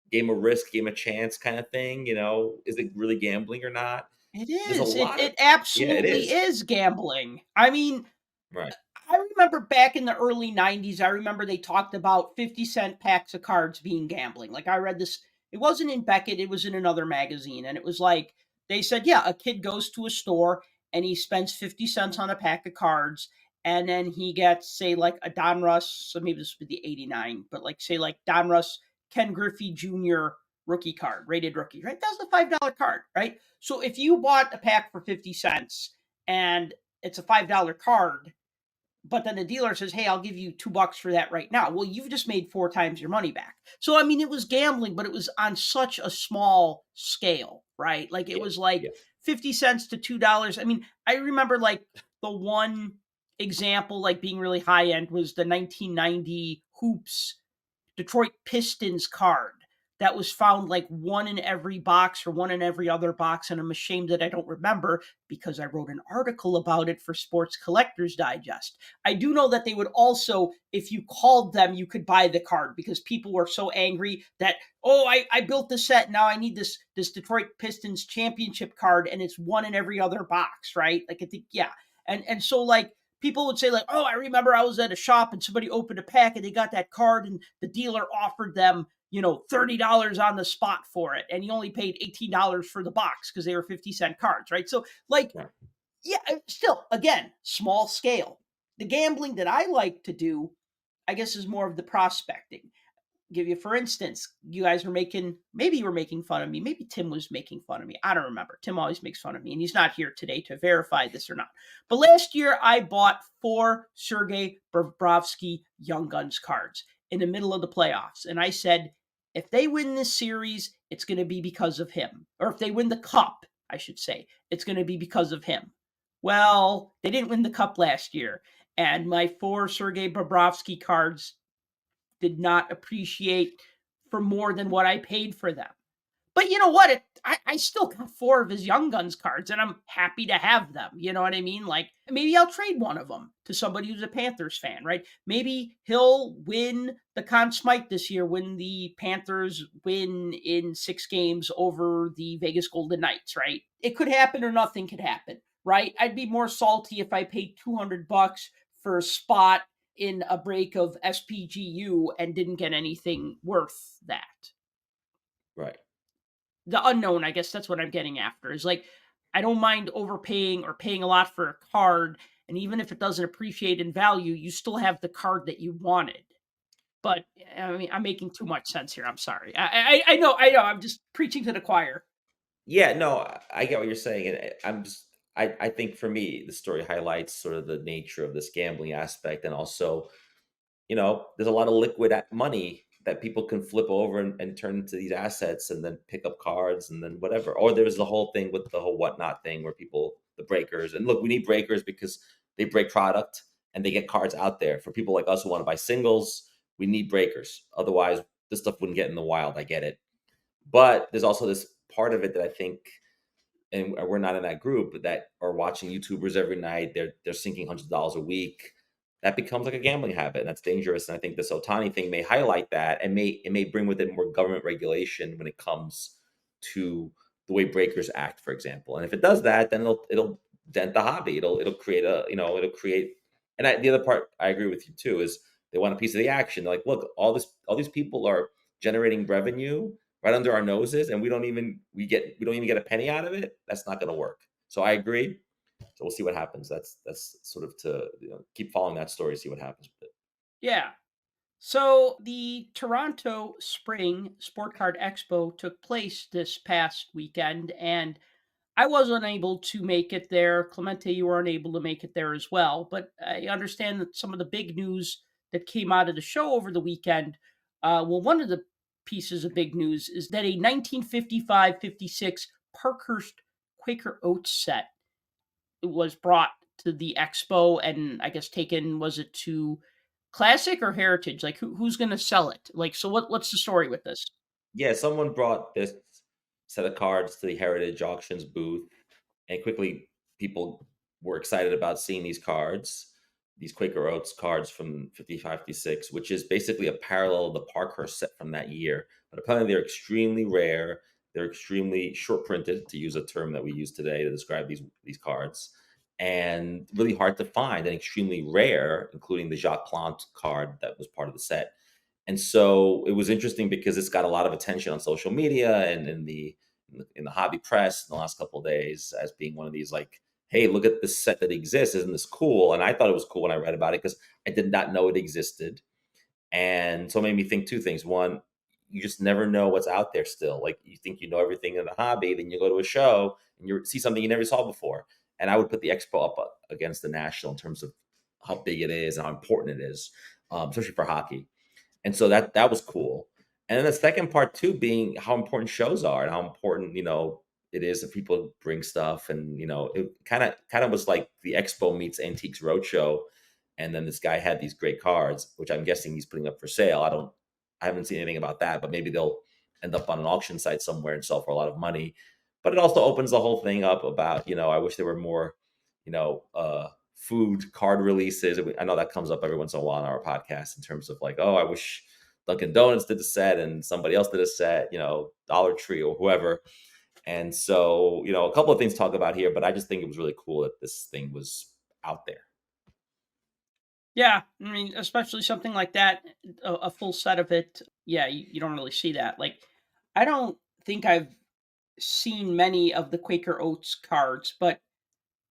game of risk, game of chance kind of thing. Is it really gambling or not? It There's a is. It lot of, it yeah, it absolutely is. is gambling. I mean, Right. I remember back in the early 90s, I remember they talked about 50-cent packs of cards being gambling. Like I read this, it wasn't in Beckett, it was in another magazine. And it was like, they said, yeah, a kid goes to a store and he spends 50 cents on a pack of cards. And then he gets, say, like a Donruss, so maybe this would be the 89, but like, say, like Donruss, Ken Griffey Jr. rookie card, rated rookie, right? That's the $5 card, right? So if you bought a pack for 50 cents and it's a $5 card, but then the dealer says, hey, I'll give you $2 for that right now. Well, you've just made 4 times your money back. So, I mean, it was gambling, but it was on such a small scale, right? Like it Yeah. was like Yeah. 50 cents to $2. I mean, I remember like the one example, like being really high end, was the 1990 Hoops Detroit Pistons card that was found like one in every box or one in every other box. And I'm ashamed that I don't remember because I wrote an article about it for Sports Collectors Digest. I do know that they would also, if you called them, you could buy the card because people were so angry that, oh, I built the set. Now I need this Detroit Pistons championship card and it's one in every other box, right? Like I think, yeah. And so like people would say like, oh, I remember I was at a shop and somebody opened a pack and they got that card and the dealer offered them, $30 on the spot for it. And he only paid $18 for the box because they were 50-cent cards, right? So like, Right. yeah, still, again, small scale. The gambling that I like to do, I guess, is more of the prospecting. Give you, for instance, you guys were maybe you were making fun of me. Maybe Tim was making fun of me. I don't remember. Tim always makes fun of me, and he's not here today to verify this or not. But last year, I bought 4 Sergei Bobrovsky Young Guns cards in the middle of the playoffs. And I said, if they win this series, it's going to be because of him. Or if they win the cup, I should say, it's going to be because of him. Well, they didn't win the cup last year. And my 4 Sergei Bobrovsky cards did not appreciate for more than what I paid for them. But you know what? I still got 4 of his Young Guns cards, and I'm happy to have them. You know what I mean? Like, maybe I'll trade one of them to somebody who's a Panthers fan, right? Maybe he'll win the Conn Smythe this year when the Panthers win in 6 games over the Vegas Golden Knights, right? It could happen or nothing could happen, right? I'd be more salty if I paid $200 for a spot in a break of SPGU and didn't get anything worth that. Right. The unknown, I guess that's what I'm getting after, is like, I don't mind overpaying or paying a lot for a card, and even if it doesn't appreciate in value, you still have the card that you wanted. But I mean, I'm making too much sense here. I'm sorry. I know. I'm just preaching to the choir. Yeah, no, I get what you're saying, and I'm just I think for me, the story highlights sort of the nature of this gambling aspect, and also, there's a lot of liquid money that people can flip over and turn into these assets, and then pick up cards, and then whatever. Or there's the whole thing with the whole whatnot thing, where people, the breakers, and look, we need breakers because they break product and they get cards out there for people like us who want to buy singles. We need breakers, otherwise this stuff wouldn't get in the wild. I get it, but there's also this part of it that I think, and we're not in that group, that are watching YouTubers every night. They're sinking $100s a week. That becomes like a gambling habit, and that's dangerous. And I think this Otani thing may highlight that, and may bring with it more government regulation when it comes to the way breakers act, for example. And if it does that, then it'll dent the hobby. It'll create it'll create. And the other part I agree with you too is they want a piece of the action. They're like, look, all these people are generating revenue right under our noses, and we don't even get a penny out of it. That's not going to work. So I agree. So we'll see what happens. That's sort of to, keep following that story, see what happens with it. Yeah. So the Toronto Spring Sport Card Expo took place this past weekend, and I was unable to make it there. Clemente, you were unable to make it there as well. But I understand that some of the big news that came out of the show over the weekend, well, one of the pieces of big news is that a 1955-56 Parkhurst Quaker Oats set was brought to the expo, and I guess taken, was it to Classic or Heritage? Like, who's going to sell it? Like, so what's the story with this? Yeah, someone brought this set of cards to the Heritage Auctions booth, and quickly people were excited about seeing these cards, these Quaker Oats cards from 55-56, which is basically a parallel of the Parkhurst set from that year. But apparently they're extremely rare. They're extremely short printed, to use a term that we use today to describe these cards, and really hard to find and extremely rare, including the Jacques Plante card that was part of the set. And so it was interesting because it's got a lot of attention on social media and in the hobby press in the last couple of days, as being one of these, like, hey, look at this set that exists. Isn't this cool? And I thought it was cool when I read about it because I did not know it existed. And so it made me think two things. One, you just never know what's out there still. Like, you think you know everything in the hobby, then you go to a show and you see something you never saw before. And I would put the expo up against the national in terms of how big it is and how important it is, especially for hockey. And so that was cool. And then the second part too being how important shows are and how important, it is that people bring stuff. And, it kind of was like the expo meets Antiques Roadshow. And then this guy had these great cards, which I'm guessing he's putting up for sale. I haven't seen anything about that, but maybe they'll end up on an auction site somewhere and sell for a lot of money. But it also opens the whole thing up about, I wish there were more, food card releases. I know that comes up every once in a while on our podcast in terms of like, oh, I wish Dunkin' Donuts did a set and somebody else did a set, Dollar Tree or whoever. And so, a couple of things to talk about here, but I just think it was really cool that this thing was out there. Yeah, I mean, especially something like that, a full set of it. Yeah, you don't really see that. Like, I don't think I've seen many of the Quaker Oats cards, but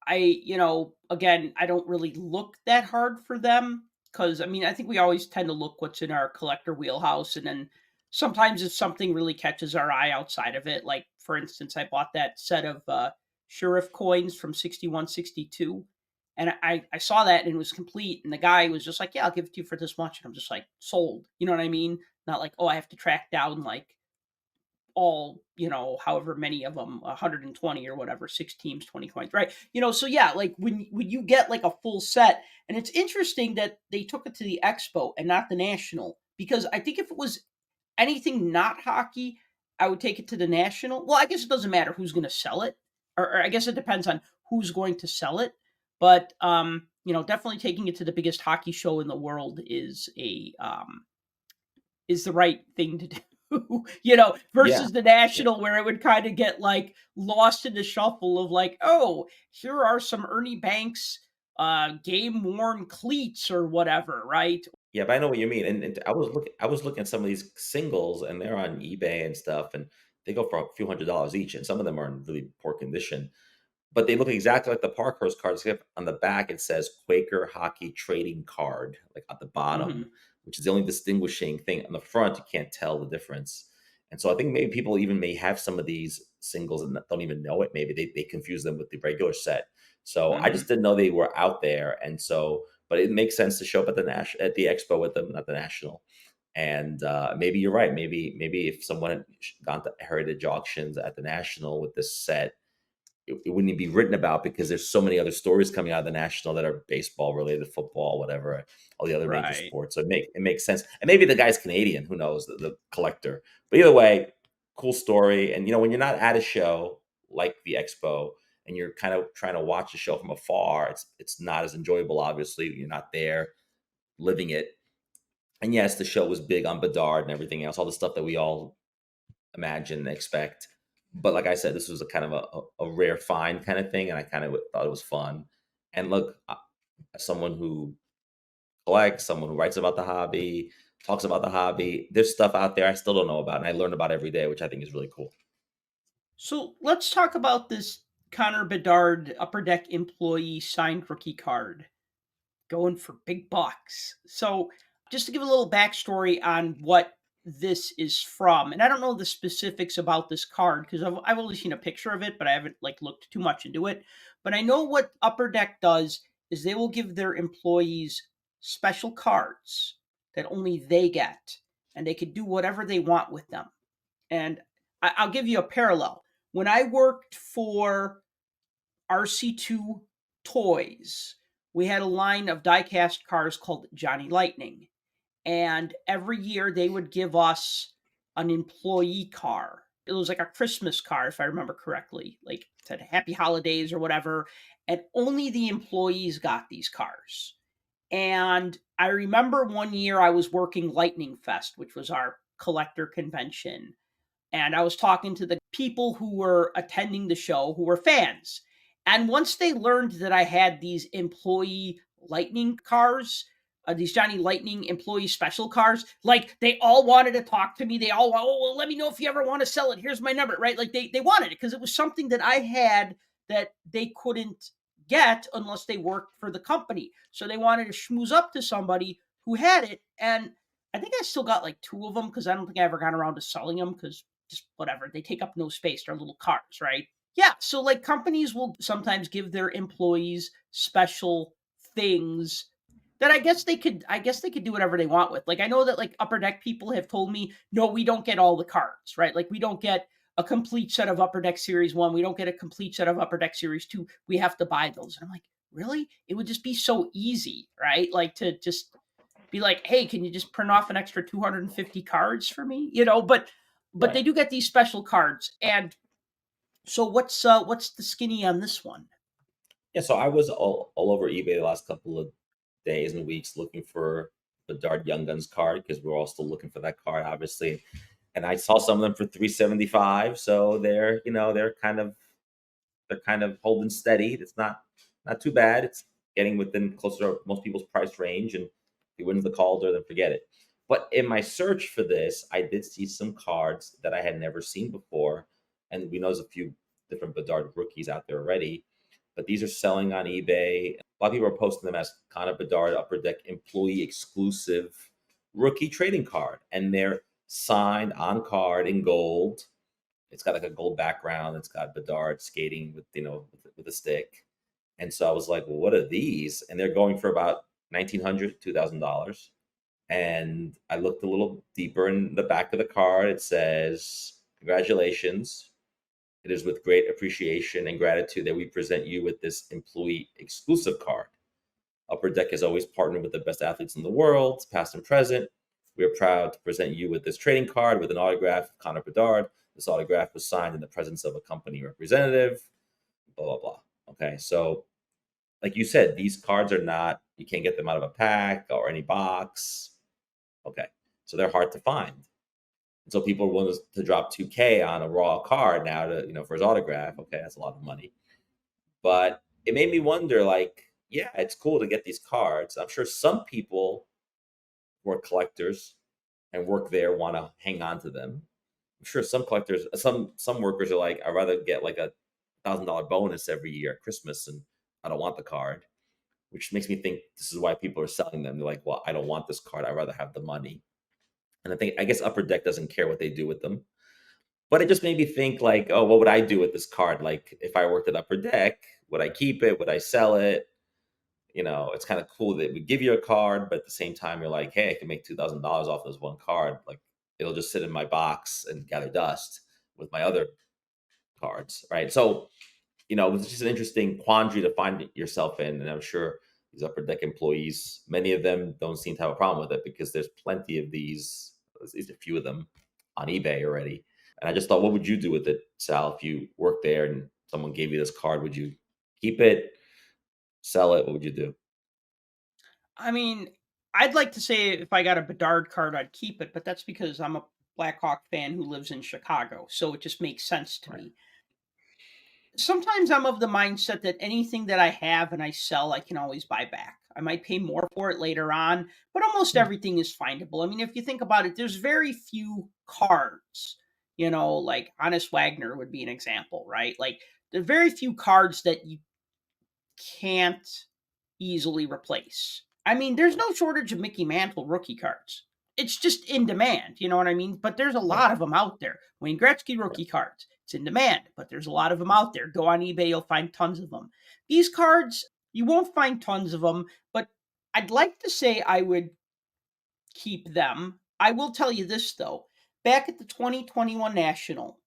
again, I don't really look that hard for them because, I mean, I think we always tend to look what's in our collector wheelhouse. And then sometimes if something really catches our eye outside of it, like for instance, I bought that set of Sheriff coins from 61, 62. And I saw that and it was complete. And the guy was just like, yeah, I'll give it to you for this much. And I'm just like, sold. You know what I mean? Not like, oh, I have to track down like all, however many of them, 120 or whatever, 6 teams, 20 coins, right? So yeah, like when you get like a full set, and it's interesting that they took it to the expo and not the national, because I think if it was anything not hockey, I would take it to the national. Well, I guess it doesn't matter who's going to sell it, or I guess it depends on who's going to sell it. But definitely taking it to the biggest hockey show in the world is the right thing to do. Yeah. Versus the national where it would kind of get like lost in the shuffle of like, oh, here are some Ernie Banks game worn cleats or whatever, right? Yeah, but I know what you mean, and I was looking at some of these singles, and they're on eBay and stuff, and they go for a few $100s each, and some of them are in really poor condition. But they look exactly like the Parkhurst cards, except on the back it says Quaker Hockey Trading Card, like at the bottom, Hmm. which is the only distinguishing thing. On the front, you can't tell the difference. And so I think maybe people even may have some of these singles and don't even know it. Maybe they confuse them with the regular set. So I Hmm. just didn't know they were out there. And so, but it makes sense to show up at at the expo with them, not the national. And maybe you're right. Maybe if someone had gone to heritage auctions at the national with this set, it wouldn't be written about because there's so many other stories coming out of the national that are baseball related, football, whatever, all the other major Right. sports. So it makes sense. And maybe the guy's Canadian, who knows, the collector. But either way, cool story. And when you're not at a show like the expo and you're kind of trying to watch a show from afar, it's not as enjoyable. Obviously, you're not there living it. And yes, the show was big on Bedard and everything else, all the stuff that we all imagine and expect. But like I said, this was a kind of a rare find kind of thing, and I kind of thought it was fun. And look, as someone who collects, someone who writes about the hobby, talks about the hobby, there's stuff out there I still don't know about, and I learn about every day, which I think is really cool. So let's talk about this Connor Bedard Upper Deck employee signed rookie card going for big bucks. So, just to give a little backstory on what this is from, and I don't know the specifics about this card because I've only seen a picture of it, but I haven't like looked too much into it. But I know what Upper Deck does is they will give their employees special cards that only they get, and they can do whatever they want with them. And I'll give you a parallel. When I worked for RC2 Toys, we had a line of diecast cars called Johnny Lightning. And every year they would give us an employee car. It was like a Christmas car, if I remember correctly. Like it said Happy Holidays or whatever. And only the employees got these cars. And I remember one year I was working Lightning Fest, which was our collector convention, and I was talking to the people who were attending the show who were fans. And once they learned that I had these employee lightning cars, these Johnny Lightning employee special cars, like they all wanted to talk to me. They all, oh, well, let me know if you ever want to sell it. Here's my number, right? Like they wanted it because it was something that I had that they couldn't get unless they worked for the company. So they wanted to schmooze up to somebody who had it. And I think I still got like two of them because I don't think I ever got around to selling them because just whatever. They take up no space. They're little cars, right? Yeah. So like companies will sometimes give their employees special things that I guess they could do whatever they want with. Like I know that like Upper Deck people have told me, no, we don't get all the cards, right? Like we don't get a complete set of Upper Deck Series 1. We don't get a complete set of Upper Deck Series 2. We have to buy those. And I'm like, really? It would just be so easy, right? Like to just be like, "Hey, can you just print off an extra 250 cards for me?" But Right. they do get these special cards. And so what's the skinny on this one? Yeah. So I was all over eBay the last couple of days and weeks looking for the Dart Young Guns card because we're all still looking for that card, obviously. And I saw some of them for 375. So they're kind of holding steady. It's not too bad. It's getting within closer to most people's price range, and if he wins the Calder, then forget it. But in my search for this, I did see some cards that I had never seen before, and we know there's a few different Bedard rookies out there already. But these are selling on eBay. A lot of people are posting them as Connor Bedard Upper Deck employee exclusive rookie trading card, and they're signed on card in gold. It's got like a gold background. It's got Bedard skating with a stick. And so I was like, well, what are these? And they're going for about $1,900, $2,000. And I looked a little deeper in the back of the card. It says, congratulations. It is with great appreciation and gratitude that we present you with this employee exclusive card. Upper Deck has always partnered with the best athletes in the world, past and present. We are proud to present you with this trading card with an autograph, Connor Bedard. This autograph was signed in the presence of a company representative, blah, blah, blah. Okay. So, like you said, these cards are not, you can't get them out of a pack or any box. Okay. So they're hard to find. And so people are willing to drop 2K on a raw card now to, for his autograph. Okay. That's a lot of money. But it made me wonder, like, yeah, it's cool to get these cards. I'm sure some people who are collectors and work there want to hang on to them. I'm sure some collectors, some workers are like, I'd rather get like $1,000 bonus every year at Christmas, and I don't want the card, which makes me think this is why people are selling them. They're like, well, I don't want this card. I'd rather have the money. And I guess Upper Deck doesn't care what they do with them. But it just made me think, like, oh, what would I do with this card? Like, if I worked at Upper Deck, would I keep it? Would I sell it? It's kind of cool that we give you a card, but at the same time, you're like, hey, I can make $2,000 off this one card. Like, it'll just sit in my box and gather dust with my other cards, right? So, it's just an interesting quandary to find yourself in. And I'm sure these Upper Deck employees, many of them don't seem to have a problem with it because there's plenty of these, at least a few of them on eBay already. And I just thought, what would you do with it, Sal, if you worked there and someone gave you this card? Would you keep it, sell it? What would you do? I mean, I'd like to say if I got a Bedard card, I'd keep it, but that's because I'm a Blackhawk fan who lives in Chicago, so it just makes sense to Right. me. Sometimes I'm of the mindset that anything that I have and I sell, I can always buy back. I might pay more for it later on, but almost Mm. everything is findable. I mean, if you think about it, there's very few cards, like Honest Wagner would be an example, right? Like, there are very few cards that you can't easily replace. I mean, there's no shortage of Mickey Mantle rookie cards. It's just in demand, you know what I mean? But there's a Right. lot of them out there. Wayne Gretzky Right. rookie cards, it's in demand, but there's a lot of them out there. Go on eBay, you'll find tons of them. These cards, you won't find tons of them, but I'd like to say I would keep them. I will tell you this though. Back at the 2021 National,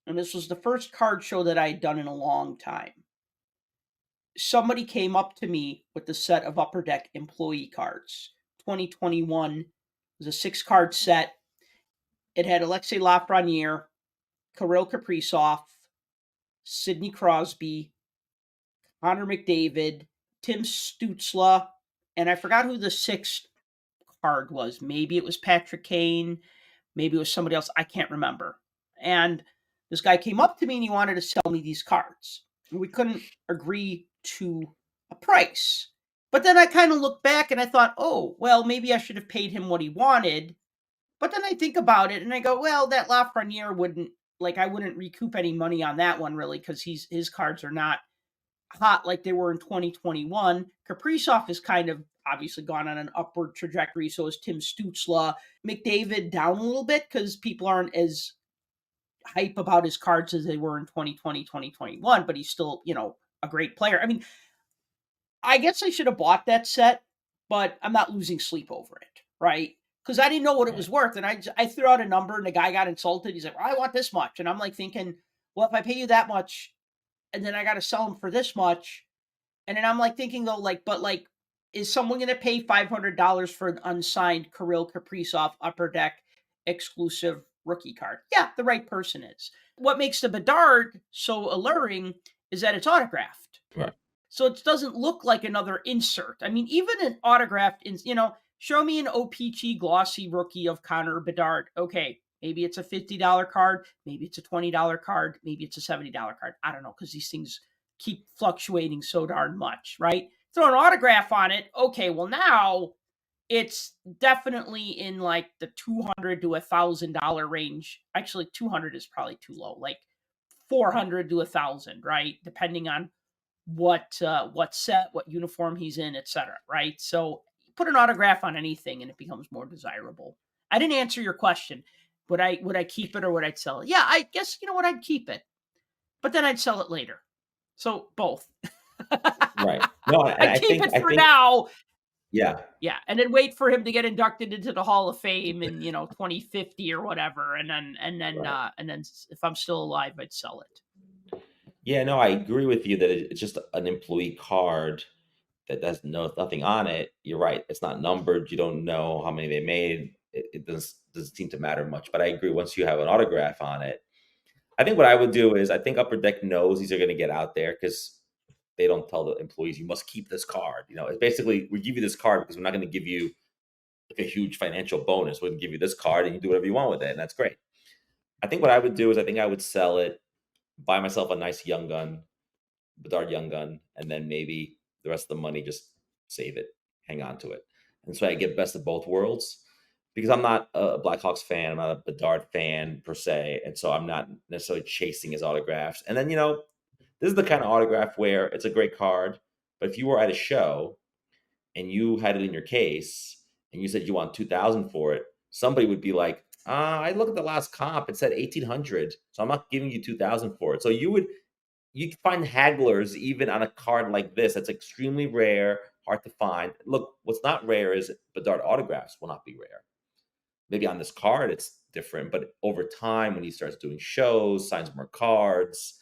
and this was the first card show that I had done in a long time, somebody came up to me with the set of Upper Deck employee cards. 2021 was a 6-card set. It had Alexei Lafreniere, Kirill Kaprizov, Sidney Crosby, Connor McDavid, Tim Stutzla, and I forgot who the sixth card was. Maybe it was Patrick Kane, maybe it was somebody else. I can't remember. And this guy came up to me and he wanted to sell me these cards. And we couldn't agree to a price. But then I kind of looked back and I thought, oh, well, maybe I should have paid him what he wanted. But then I think about it and I go, well, that Lafreniere wouldn't, like, I wouldn't recoup any money on that one really because his cards are not hot like they were in 2021. Kaprizov has kind of obviously gone on an upward trajectory. So is Tim Stutzla. McDavid down a little bit because people aren't as hype about his cards as they were in 2020, 2021, but he's still, a great player. I mean, I guess I should have bought that set, but I'm not losing sleep over it, right? Because I didn't know what it Right. was worth. And I threw out a number and the guy got insulted. He's like, well, I want this much. And I'm like thinking, well, if I pay you that much and then I got to sell them for this much. And then I'm like thinking though, like, is someone going to pay $500 for an unsigned Kirill Kaprizov Upper Deck exclusive rookie card? Yeah, the right person is. What makes the Bedard so alluring is that it's autographed. Right. So it doesn't look like another insert. I mean, even an autographed, show me an OPG glossy rookie of Connor Bedard. Okay, maybe it's a $50 card, maybe it's a $20 card, maybe it's a $70 card. I don't know, because these things keep fluctuating so darn much, right? Throw an autograph on it. Okay, well now it's definitely in like the $200 to $1,000 range. Actually, 200 is probably too low. Like 400 to 1,000, right? Depending on what set, what uniform he's in, etc. Right? So put an autograph on anything, and it becomes more desirable. I didn't answer your question. Would I keep it or would I sell it? Yeah, I guess you know what, I'd keep it, but then I'd sell it later. So both. Right. No, and I keep it for now. yeah, Yeah, and then wait for him to get inducted into the Hall of Fame in 2050 or whatever, right. and then if I'm still alive, I'd sell it. Yeah, no, I agree with you that it's just an employee card that has nothing on it. You're right. It's not numbered. You don't know how many they made. It doesn't seem to matter much. But I agree. Once you have an autograph on it, I think what I would do is I think Upper Deck knows these are going to get out there because they don't tell the employees you must keep this card. It's basically we give you this card because we're not going to give you like a huge financial bonus. We'll give you this card and you do whatever you want with it, and that's great. I think what I would do is I think I would sell it, buy myself a nice young gun, Bedard young gun, and then maybe the rest of the money just save it, hang on to it. And so I get best of both worlds because I'm not a Blackhawks fan, I'm not a Bedard fan per se, and so I'm not necessarily chasing his autographs. And then this is the kind of autograph where it's a great card, but if you were at a show and you had it in your case and you said you want 2,000 for it, somebody would be like, I look at the last comp, it said 1,800, so I'm not giving you 2,000 for it. So you can find hagglers even on a card like this that's extremely rare, hard to find. Look, what's not rare is Bedard autographs will not be rare. Maybe on this card it's different, but over time when he starts doing shows, signs more cards,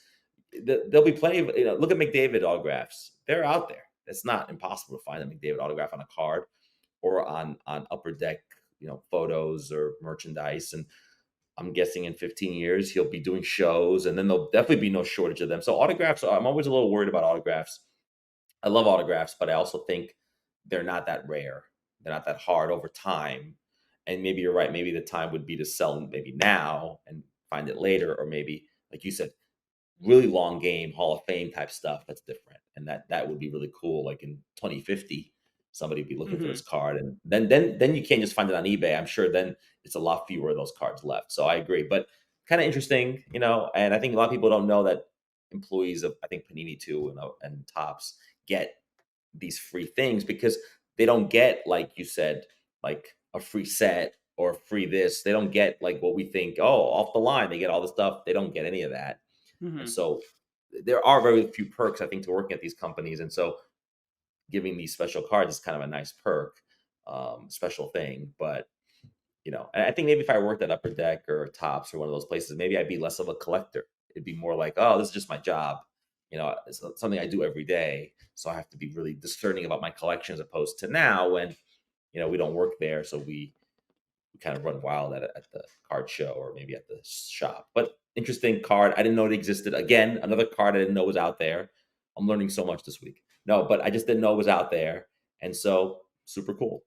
there'll be plenty of look at McDavid autographs. They're out there. It's not impossible to find a McDavid autograph on a card or on Upper Deck, photos or merchandise. And I'm guessing in 15 years he'll be doing shows, and then there'll definitely be no shortage of them. So autographs, I'm always a little worried about autographs. I love autographs, but I also think they're not that rare. They're not that hard over time. And maybe you're right. Maybe the time would be to sell them maybe now and find it later, or maybe, like you said, really long game Hall of Fame type stuff. That's different, and that would be really cool. Like in 2050, somebody would be looking for this Hmm. card, and then you can't just find it on eBay. I'm sure then it's a lot fewer of those cards left. So I agree, but kind of interesting, And I think a lot of people don't know that employees of I think Panini too and Tops get these free things because they don't get, like you said, like a free set or free this. They don't get like what we think, oh, off the line, they get all the stuff. They don't get any of that. And Hmm. so there are very few perks, I think, to working at these companies. And so giving these special cards is kind of a nice perk, special thing. But, and I think maybe if I worked at Upper Deck or Tops or one of those places, maybe I'd be less of a collector. It'd be more like, oh, this is just my job. It's something I do every day. So I have to be really discerning about my collection as opposed to now when, we don't work there. So we kind of run wild at the card show or maybe at the shop. But interesting card. I didn't know it existed. Again, another card I didn't know was out there. I'm learning so much this week. No, but I just didn't know it was out there. And so super cool.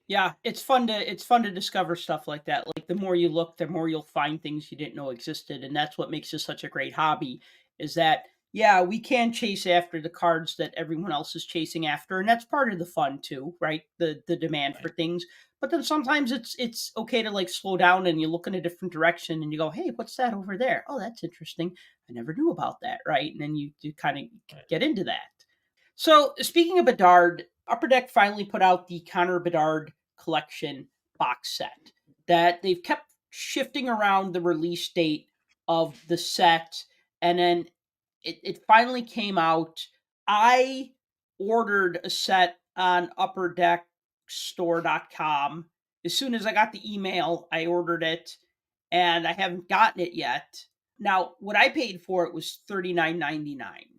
Yeah, it's fun to discover stuff like that. Like the more you look, the more you'll find things you didn't know existed, and that's what makes this such a great hobby. Is that yeah, we can chase after the cards that everyone else is chasing after, and that's part of the fun too, right? The demand for Right. things. But then sometimes it's okay to like slow down and you look in a different direction and you go, hey, what's that over there? Oh, that's interesting. I never knew about that, right? And then you kind of Right. get into that. So speaking of Bedard, Upper Deck finally put out the Connor Bedard Collection box set that they've kept shifting around the release date of the set, and then it finally came out. I ordered a set on upperdeckstore.com. As soon as I got the email, I ordered it, and I haven't gotten it yet. Now, what I paid for it was $39.99,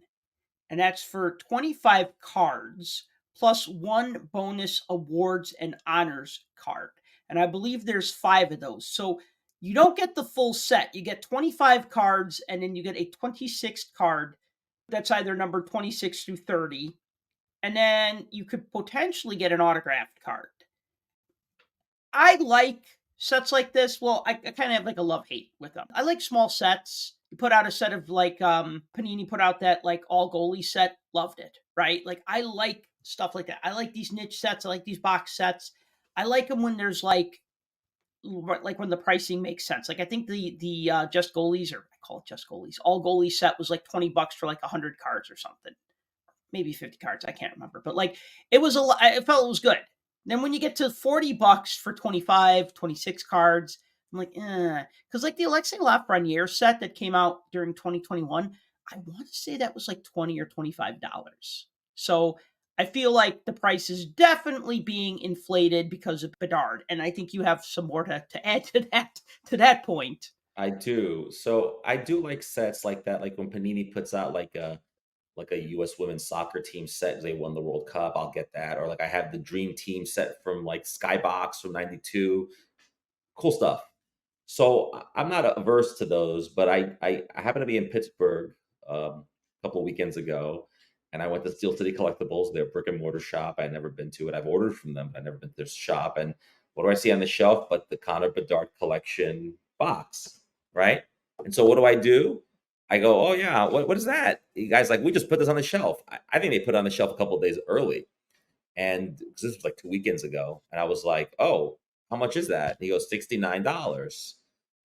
and that's for 25 cards plus one bonus awards and honors card. And I believe there's 5 of those. So you don't get the full set. You get 25 cards and then you get a 26th card that's either number 26 through 30. And then you could potentially get an autographed card. I like sets like this. Well, I kind of have like a love hate with them. I like small sets. You put out a set of like Panini put out that like all goalie set, loved it, right? Like I like stuff like that. I like these niche sets. I like these box sets. I like them when there's like when the pricing makes sense. Like I think the just goalies, or I call it just goalies, all goalie set was like $20 for like 100 cards or something, maybe 50 cards. I can't remember, but like it was a lot. I felt it was good. Then when you get to $40 for 25, 26 cards, I'm like, because like the Alexei Lafreniere set that came out during 2021, I want to say that was like 20 or $25. So I feel like the price is definitely being inflated because of Bedard, and I think you have some more to add to that point. I do. So I do like sets like that. Like when Panini puts out like a US women's soccer team set, they won the World Cup, I'll get that. Or like I have the Dream Team set from like Skybox from '92. Cool stuff. So I'm not averse to those, but I happen to be in Pittsburgh a couple of weekends ago, and I went to Steel City Collectibles, their brick and mortar shop. I'd never been to it. I've ordered from them, but I've never been to their shop. And what do I see on the shelf but the Connor Bedard Collection box, right? And so what do? I go, oh yeah, what is that? You guys like, we just put this on the shelf. I think they put it on the shelf a couple of days early. And 'cause this was like 2 weekends ago. And I was like, oh, how much is that? And he goes, $69.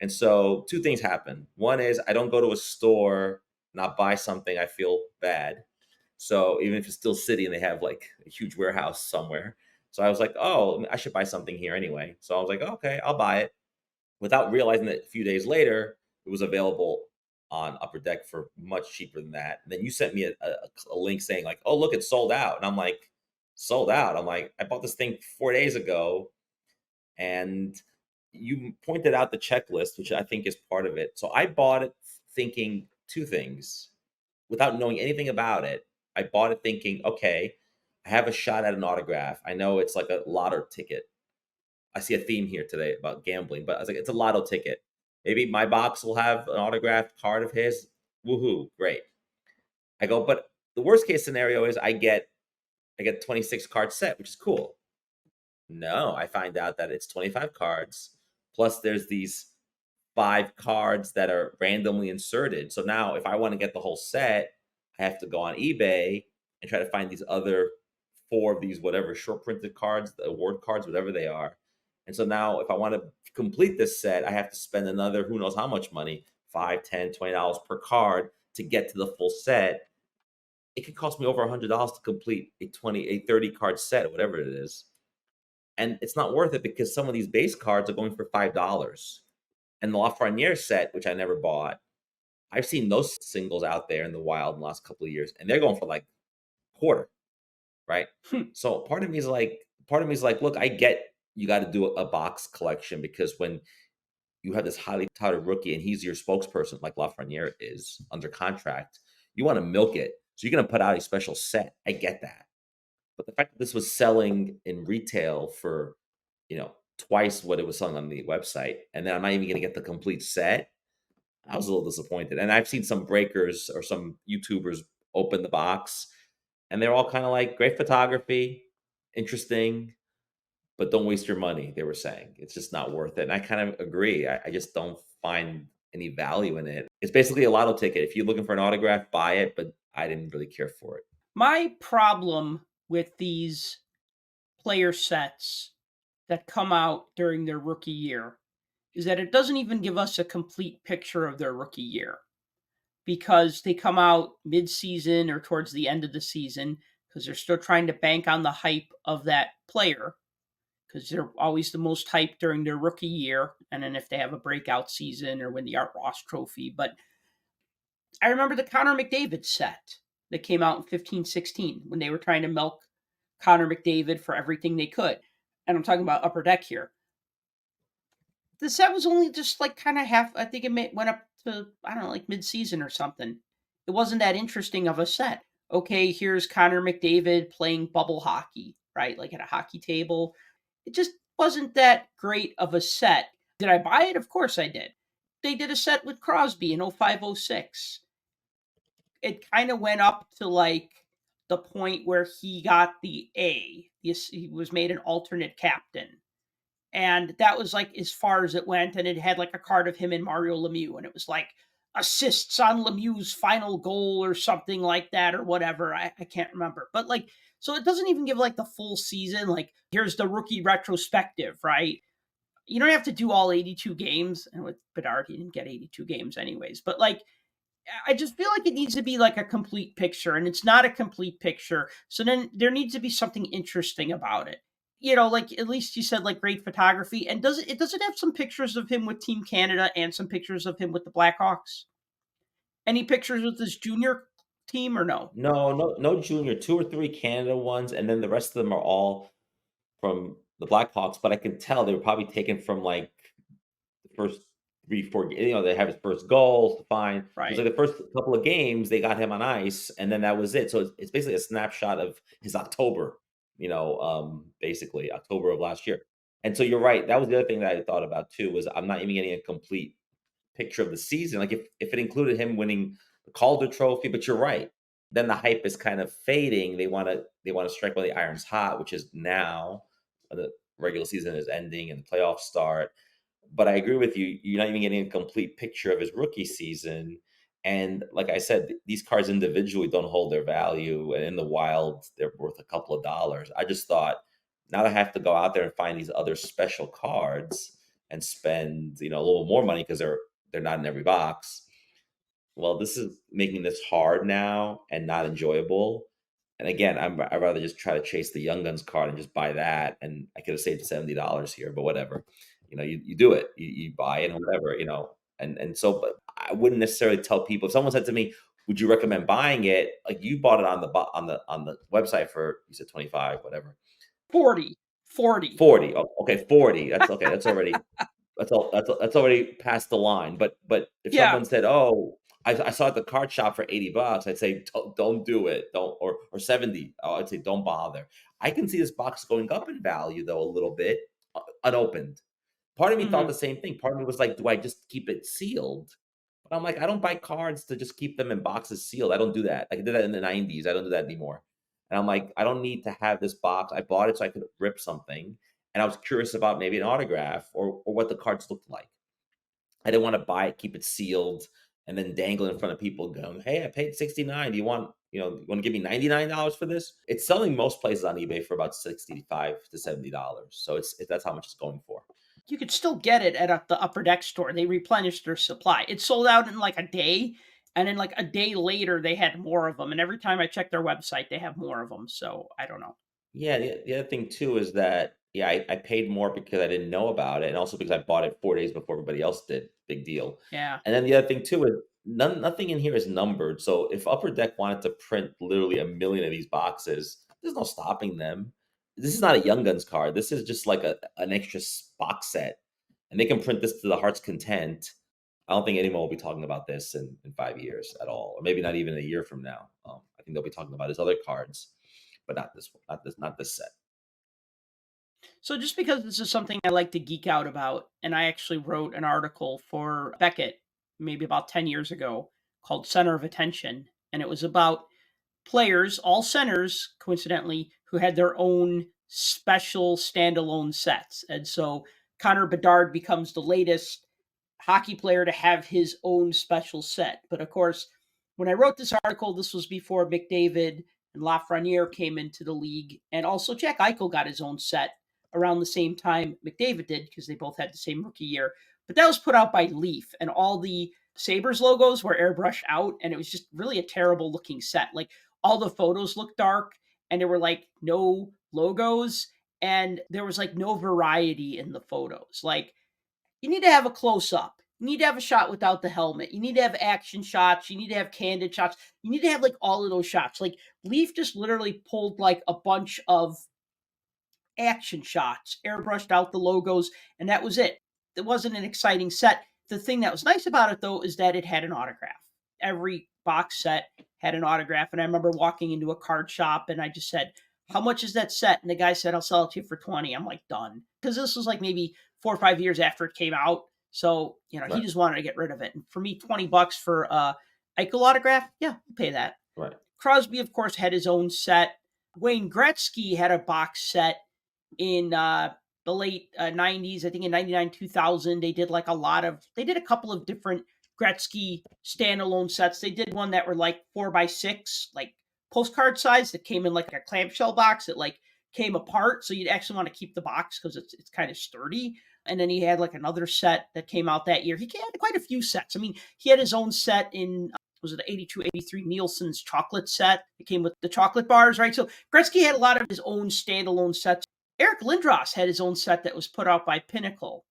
And so two things happen. One is I don't go to a store, not buy something, I feel bad. So even if it's still city and they have like a huge warehouse somewhere. So I was like, oh, I should buy something here anyway. So I was like, okay, I'll buy it without realizing that a few days later it was available on Upper Deck for much cheaper than that. And then you sent me a link saying like, "Oh, look, it's sold out," and I'm like, "Sold out?" I'm like, "I bought this thing 4 days ago," and you pointed out the checklist, which I think is part of it. So I bought it thinking two things without knowing anything about it. I bought it thinking, okay, I have a shot at an autograph. I know it's like a lotto ticket. I see a theme here today about gambling, but I was like, it's a lotto ticket. Maybe my box will have an autographed card of his. Woohoo, great. I go, but the worst case scenario is I get 26 card set, which is cool. No, I find out that it's 25 cards plus there's these 5 cards that are randomly inserted. So now if I want to get the whole set, I have to go on eBay and try to find these other 4 of these whatever short printed cards, the award cards, whatever they are. And so now if I want to complete this set, I have to spend another who knows how much money, 5, 10, $20 per card to get to the full set. It could cost me over $100 to complete a 30 card set or whatever it is. And it's not worth it because some of these base cards are going for $5. And the Lafreniere set, which I never bought, I've seen those singles out there in the wild in the last couple of years, and they're going for like quarter, right? Hmm. So part of me is like, look, I get you got to do a box collection because when you have this highly touted rookie and he's your spokesperson, like Lafreniere is under contract, you want to milk it. So you're going to put out a special set. I get that. But the fact that this was selling in retail for, twice what it was selling on the website, and then I'm not even going to get the complete set, I was a little disappointed. And I've seen some breakers or some YouTubers open the box, and they're all kind of like, great photography, interesting, but don't waste your money. They were saying it's just not worth it. And I kind of agree. I just don't find any value in it. It's basically a lotto ticket. If you're looking for an autograph, buy it, but I didn't really care for it. My problem with these player sets that come out during their rookie year is that it doesn't even give us a complete picture of their rookie year because they come out mid-season or towards the end of the season because they're still trying to bank on the hype of that player because they're always the most hyped during their rookie year and then if they have a breakout season or win the Art Ross trophy. But I remember the Connor McDavid set that came out in 15-16 when they were trying to milk Connor McDavid for everything they could. And I'm talking about Upper Deck here. The set was only just like kind of half. I think went up to I don't know, like mid-season or something. It wasn't that interesting of a set. Okay, here's Connor McDavid playing bubble hockey, right? Like at a hockey table. It just wasn't that great of a set. Did I buy it? Of course I did. They did a set with Crosby in 05-06. It kind of went up to like the point where he got the A. He was made an alternate captain. And that was like as far as it went. And it had like a card of him and Mario Lemieux. And it was like assists on Lemieux's final goal or something like that or whatever. I can't remember. But like, so it doesn't even give like the full season. Like, here's the rookie retrospective, right? You don't have to do all 82 games. And with Bedard, he didn't get 82 games anyways. But like, I just feel like it needs to be like a complete picture, and it's not a complete picture. So then there needs to be something interesting about it. Like at least you said like great photography, and does it have some pictures of him with Team Canada and some pictures of him with the Blackhawks? Any pictures with his junior team or no? No, no, no junior. 2 or 3 Canada ones, and then the rest of them are all from the Blackhawks. But I can tell they were probably taken from like the first 3, 4. They have his first goals. Fine. It was Right. like the first couple of games they got him on ice, and then that was it. So it's basically a snapshot of his October. Basically October of last year. And so you're right. That was the other thing that I thought about too, was I'm not even getting a complete picture of the season. Like if it included him winning the Calder Trophy, but you're right. Then the hype is kind of fading. They want to strike while the iron's hot, which is now the regular season is ending and the playoffs start. But I agree with you. You're not even getting a complete picture of his rookie season. And like I said, these cards individually don't hold their value. And in the wild, they're worth a couple of dollars. I just thought, now I have to go out there and find these other special cards and spend, a little more money because they're not in every box. Well, this is making this hard now and not enjoyable. And again, I'd rather just try to chase the Young Guns card and just buy that. And I could have saved $70 here, but whatever. You do it. You buy it and whatever. And so, but I wouldn't necessarily tell people. If someone said to me, "Would you recommend buying it?" Like, you bought it on the website for, you said 25, whatever. 40. 40. 40. Oh, okay, 40. That's okay. That's already past the line. But if Yeah. someone said, "Oh, I saw it at the card shop for $80," I'd say, don't do it. Don't, or 70. Oh, I'd say don't bother. I can see this box going up in value though a little bit, unopened. Part of me thought Hmm. the same thing. Part of me was like, do I just keep it sealed? But I'm like, I don't buy cards to just keep them in boxes sealed. I don't do that. Like, I did that in the 90s. I don't do that anymore. And I'm like, I don't need to have this box. I bought it so I could rip something. And I was curious about maybe an autograph or what the cards looked like. I didn't want to buy it, keep it sealed, and then dangle in front of people going, "Hey, I paid 69. Do you want to give me $99 for this?" It's selling most places on eBay for about 65 to $70. So that's how much it's going for. You could still get it at the Upper Deck store. They replenished their supply. It sold out in like a day, and then like a day later they had more of them. And every time I check their website, they have more of them. So I don't know. Yeah, the other thing too is that, yeah, I paid more because I didn't know about it, and also because I bought it 4 days before everybody else did. Big deal. Yeah. And then the other thing too is nothing in here is numbered. So if Upper Deck wanted to print literally a million of these boxes, there's no stopping them. This is not a Young Guns card. This is just like an extra box set, and they can print this to the heart's content. I don't think anyone will be talking about this in 5 years at all, or maybe not even a year from now. I think they'll be talking about his other cards, but not this one, not this set. So just because this is something I like to geek out about, and I actually wrote an article for Beckett maybe about 10 years ago called Center of Attention. And it was about players, all centers, coincidentally, who had their own special standalone sets. And so Connor Bedard becomes the latest hockey player to have his own special set. But of course, when I wrote this article, this was before McDavid and Lafreniere came into the league. And also Jack Eichel got his own set around the same time McDavid did because they both had the same rookie year. But that was put out by Leaf, and all the Sabres logos were airbrushed out, and it was just really a terrible looking set. Like, all the photos looked dark, and there were like no logos, and there was like no variety in the photos. Like, you need to have a close up. You need to have a shot without the helmet. You need to have action shots. You need to have candid shots. You need to have like all of those shots. Like, Leaf just literally pulled like a bunch of action shots, airbrushed out the logos, and that was it. It wasn't an exciting set. The thing that was nice about it, though, is that it had an autograph. Every box set had an autograph. And I remember walking into a card shop and I just said, "How much is that set?" And the guy said, "I'll sell it to you for 20." I'm like, done. Because this was like maybe 4 or 5 years after it came out. So, he Right, just wanted to get rid of it. And for me, $20 for Eichel autograph, yeah, I'll pay that. right. Crosby, of course, had his own set. Wayne Gretzky had a box set in the late 90s. I think in 99, 2000, they did a couple of different Gretzky standalone sets. They did one that were like 4x6, like postcard size, that came in like a clamshell box that like came apart. So you'd actually want to keep the box because it's kind of sturdy. And then he had like another set that came out that year. He had quite a few sets. I mean, he had his own set in was it the 82, 83 Nielsen's chocolate set? It came with the chocolate bars, right? So Gretzky had a lot of his own standalone sets. Eric Lindros had his own set that was put out by Pinnacle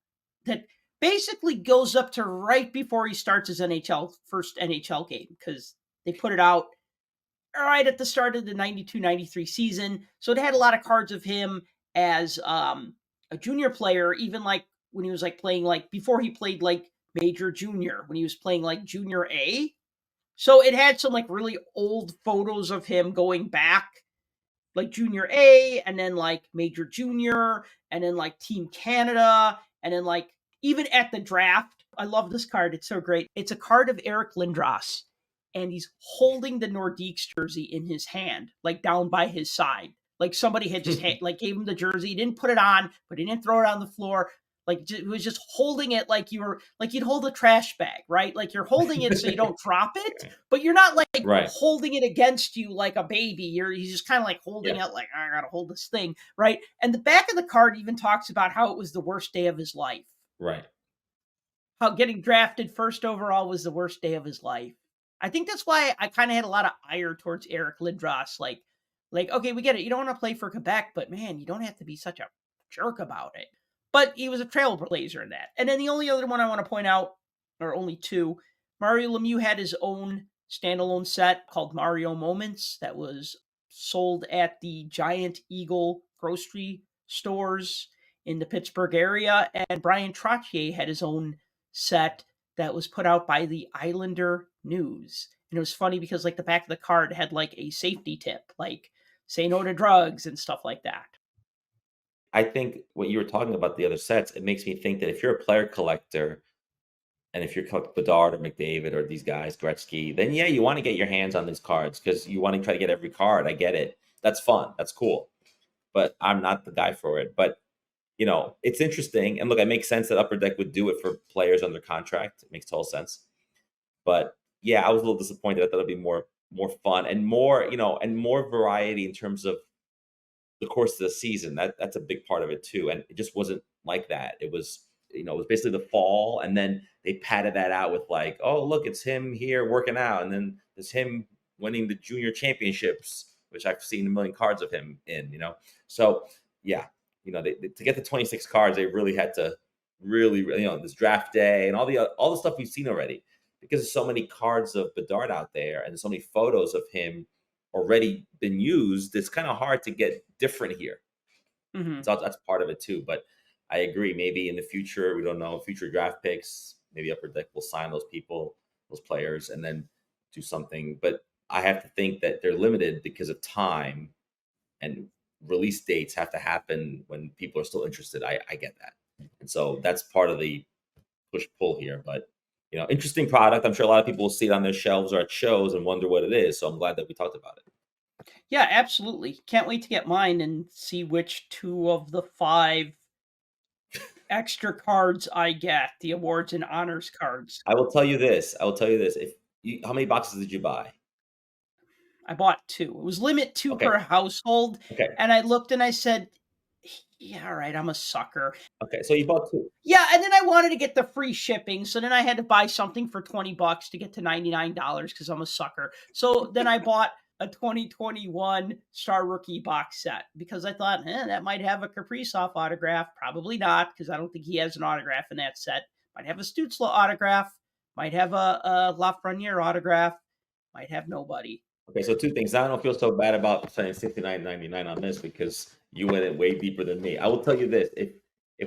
that basically goes up to right before he starts his first NHL game, because they put it out right at the start of the 92-93 season. So it had a lot of cards of him as a junior player, even like when he was like playing like before he played like major junior, when he was playing like junior A. So it had some like really old photos of him going back like Junior A, and then like Major Junior, and then like Team Canada, and then like even at the draft. I love this card. It's so great. It's a card of Eric Lindros, and he's holding the Nordiques jersey in his hand, like down by his side. Like somebody had just like gave him the jersey. He didn't put it on, but he didn't throw it on the floor. Like it was just holding it like you were like you'd hold a trash bag, right? Like you're holding it so you don't drop it, but you're not like Right. holding it against you like a baby. You just kind of like holding Yeah. it like I gotta hold this thing, right? And the back of the card even talks about how it was the worst day of his life. Right. How getting drafted first overall was the worst day of his life. I think that's why I kind of had a lot of ire towards Eric Lindros. Like, okay, we get it. You don't want to play for Quebec, but man, you don't have to be such a jerk about it. But he was a trailblazer in that. And then the only other one I want to point out, or only two, Mario Lemieux had his own standalone set called Mario Moments that was sold at the Giant Eagle grocery stores in the Pittsburgh area. And Brian Trottier had his own set that was put out by the Islander News. And it was funny because like the back of the card had like a safety tip, like say no to drugs and stuff like that. I think what you were talking about the other sets, it makes me think that if you're a player collector and if you're Bedard or McDavid or these guys, Gretzky, then yeah, you want to get your hands on these cards because you want to try to get every card. I get it. That's fun. That's cool. But I'm not the guy for it. But it's interesting. And look, it makes sense that Upper Deck would do it for players under contract. It makes total sense. But yeah, I was a little disappointed. I thought it'd be more fun and more, and more variety in terms of the course of the season. That's a big part of it too. And it just wasn't like that. It was, it was basically the fall, and then they padded that out with like, oh look, it's him here working out, and then there's him winning the junior championships, which I've seen a million cards of him in. So yeah, to get the 26 cards, they really had to really, this draft day and all the stuff we've seen already, because there's so many cards of Bedard out there and there's so many photos of him already been used. It's kind of hard to get different here. Mm-hmm. So that's part of it too. But I agree. Maybe in the future, we don't know, future draft picks, maybe Upper Deck will sign those people, those players, and then do something. But I have to think that they're limited because of time, and release dates have to happen when people are still interested. I get that. And so that's part of the push pull here. But interesting product. I'm sure a lot of people will see it on their shelves or at shows and wonder what it is. So I'm glad that we talked about it. Yeah, absolutely. Can't wait to get mine and see which two of the 5 extra cards I get, the awards and honors cards. I will tell you this. How many boxes did you buy? I bought 2. It was limit 2 Okay. per household. Okay. And I looked and I said, yeah, all right, I'm a sucker. Okay. So you bought 2. Yeah, and then I wanted to get the free shipping. So then I had to buy something for $20 to get to $99 because I'm a sucker. So then I bought a 2021 Star Rookie box set because I thought, that might have a Kaprizov autograph. Probably not, because I don't think he has an autograph in that set. Might have a Stützle autograph. Might have a Lafreniere autograph. Might have nobody. Okay, so 2 things. I don't feel so bad about saying $69.99 on this because you went in way deeper than me. I will tell you this: if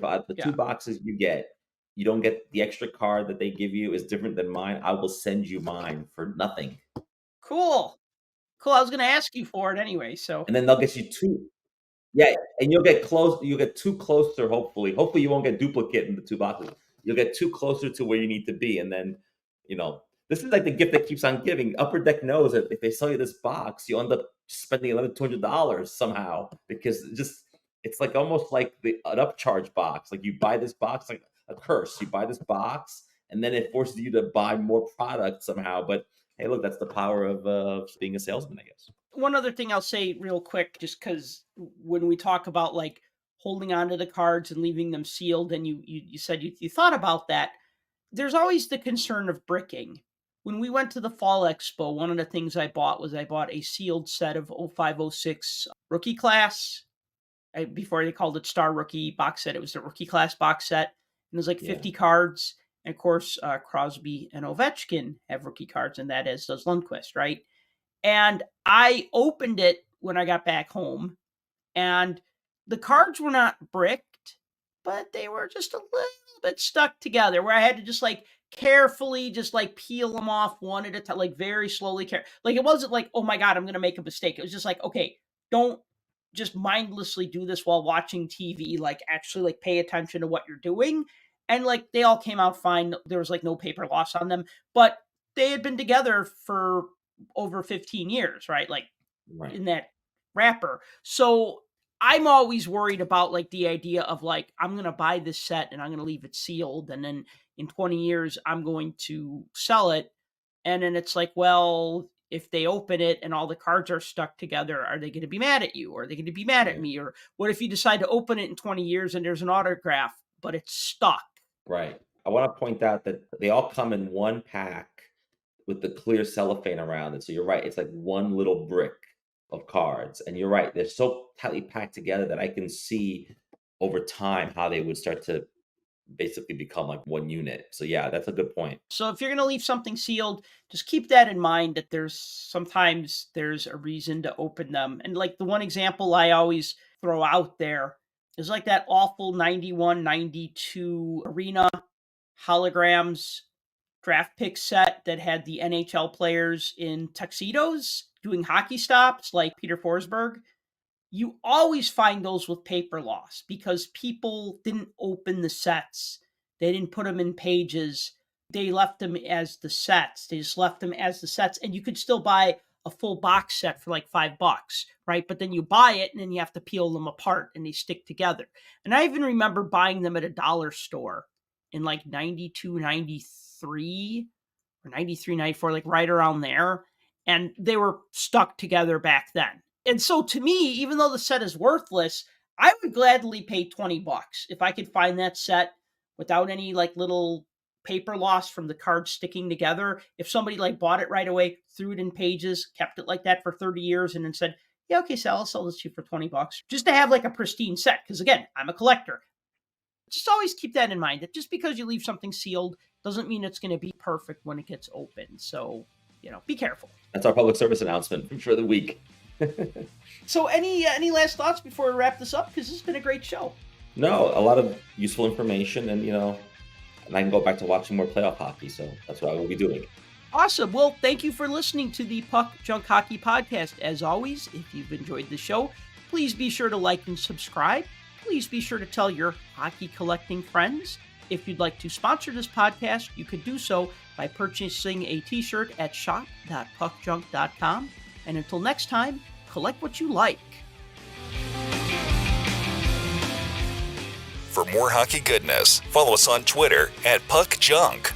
the 2 boxes you don't get the extra card that they give you is different than mine, I will send you mine for nothing. Cool. I was going to ask you for it anyway. So, and then they'll get you 2. Yeah, and you'll get close. You'll get 2 closer. Hopefully, you won't get duplicate in the 2 boxes. You'll get 2 closer to where you need to be, and then this is like the gift that keeps on giving. Upper Deck knows that if they sell you this box, you'll end up spending another $200 somehow, because it's like almost like an upcharge box. Like you buy this box, like a curse. You buy this box, and then it forces you to buy more product somehow. But hey, look, that's the power of being a salesman, I guess. One other thing I'll say real quick, just because when we talk about like holding onto the cards and leaving them sealed, and you said you thought about that, there's always the concern of bricking. When we went to the Fall Expo, one of the things I bought a sealed set of 0506 rookie class. Before they called it Star Rookie box set, it was the rookie class box set. And there's like 50 cards. And of course, Crosby and Ovechkin have rookie cards, and that as does Lundqvist, right? And I opened it when I got back home, and the cards were not bricked, but they were just a little bit stuck together, where I had to just like carefully just like peel them off one at a time, like very slowly. Like it wasn't like, oh my God, I'm going to make a mistake. It was just like, okay, don't just mindlessly do this while watching TV, like actually like pay attention to what you're doing. And like they all came out fine. There was like no paper loss on them, but they had been together for over 15 years, right? Like Right. in that wrapper. So I'm always worried about like the idea of like, I'm going to buy this set and I'm going to leave it sealed. And then in 20 years, I'm going to sell it. And then it's like, well, if they open it and all the cards are stuck together, are they going to be mad at you? Or are they going to be mad at Right. me? Or what if you decide to open it in 20 years and there's an autograph, but it's stuck? Right. I want to point out that they all come in one pack with the clear cellophane around it. So you're right. It's like one little brick of cards. And you're right. They're so tightly packed together that I can see over time how they would start to basically become like one unit. So yeah, that's a good point. So if you're going to leave something sealed, just keep that in mind that sometimes there's a reason to open them. And like the one example I always throw out there is like that awful 91-92 Arena holograms draft pick set that had the NHL players in tuxedos doing hockey stops like Peter Forsberg. You always find those with paper loss because people didn't open the sets. They didn't put them in pages. They left them as the sets. They just left them as the sets. And you could still buy a full box set for like $5, right? But then you buy it and then you have to peel them apart and they stick together. And I even remember buying them at a dollar store in like 92, 93 or 93, 94, like right around there. And they were stuck together back then. And so to me, even though the set is worthless, I would gladly pay $20 if I could find that set without any like little paper loss from the cards sticking together. If somebody like bought it right away, threw it in pages, kept it like that for 30 years, and then said, yeah, okay, Sal, I'll sell this to you for $20 just to have like a pristine set. Because again, I'm a collector. Just always keep that in mind that just because you leave something sealed doesn't mean it's going to be perfect when it gets opened. So, be careful. That's our public service announcement for the week. So any last thoughts before we wrap this up? Because this has been a great show. No, a lot of useful information, and and I can go back to watching more playoff hockey. So that's what I will be doing. Awesome. Well, thank you for listening to the Puck Junk Hockey Podcast. As always, if you've enjoyed the show, please be sure to like and subscribe. Please be sure to tell your hockey collecting friends. If you'd like to sponsor this podcast, you could do so by purchasing a t-shirt at shop.puckjunk.com. And until next time, collect what you like. For more hockey goodness, follow us on Twitter @PuckJunk.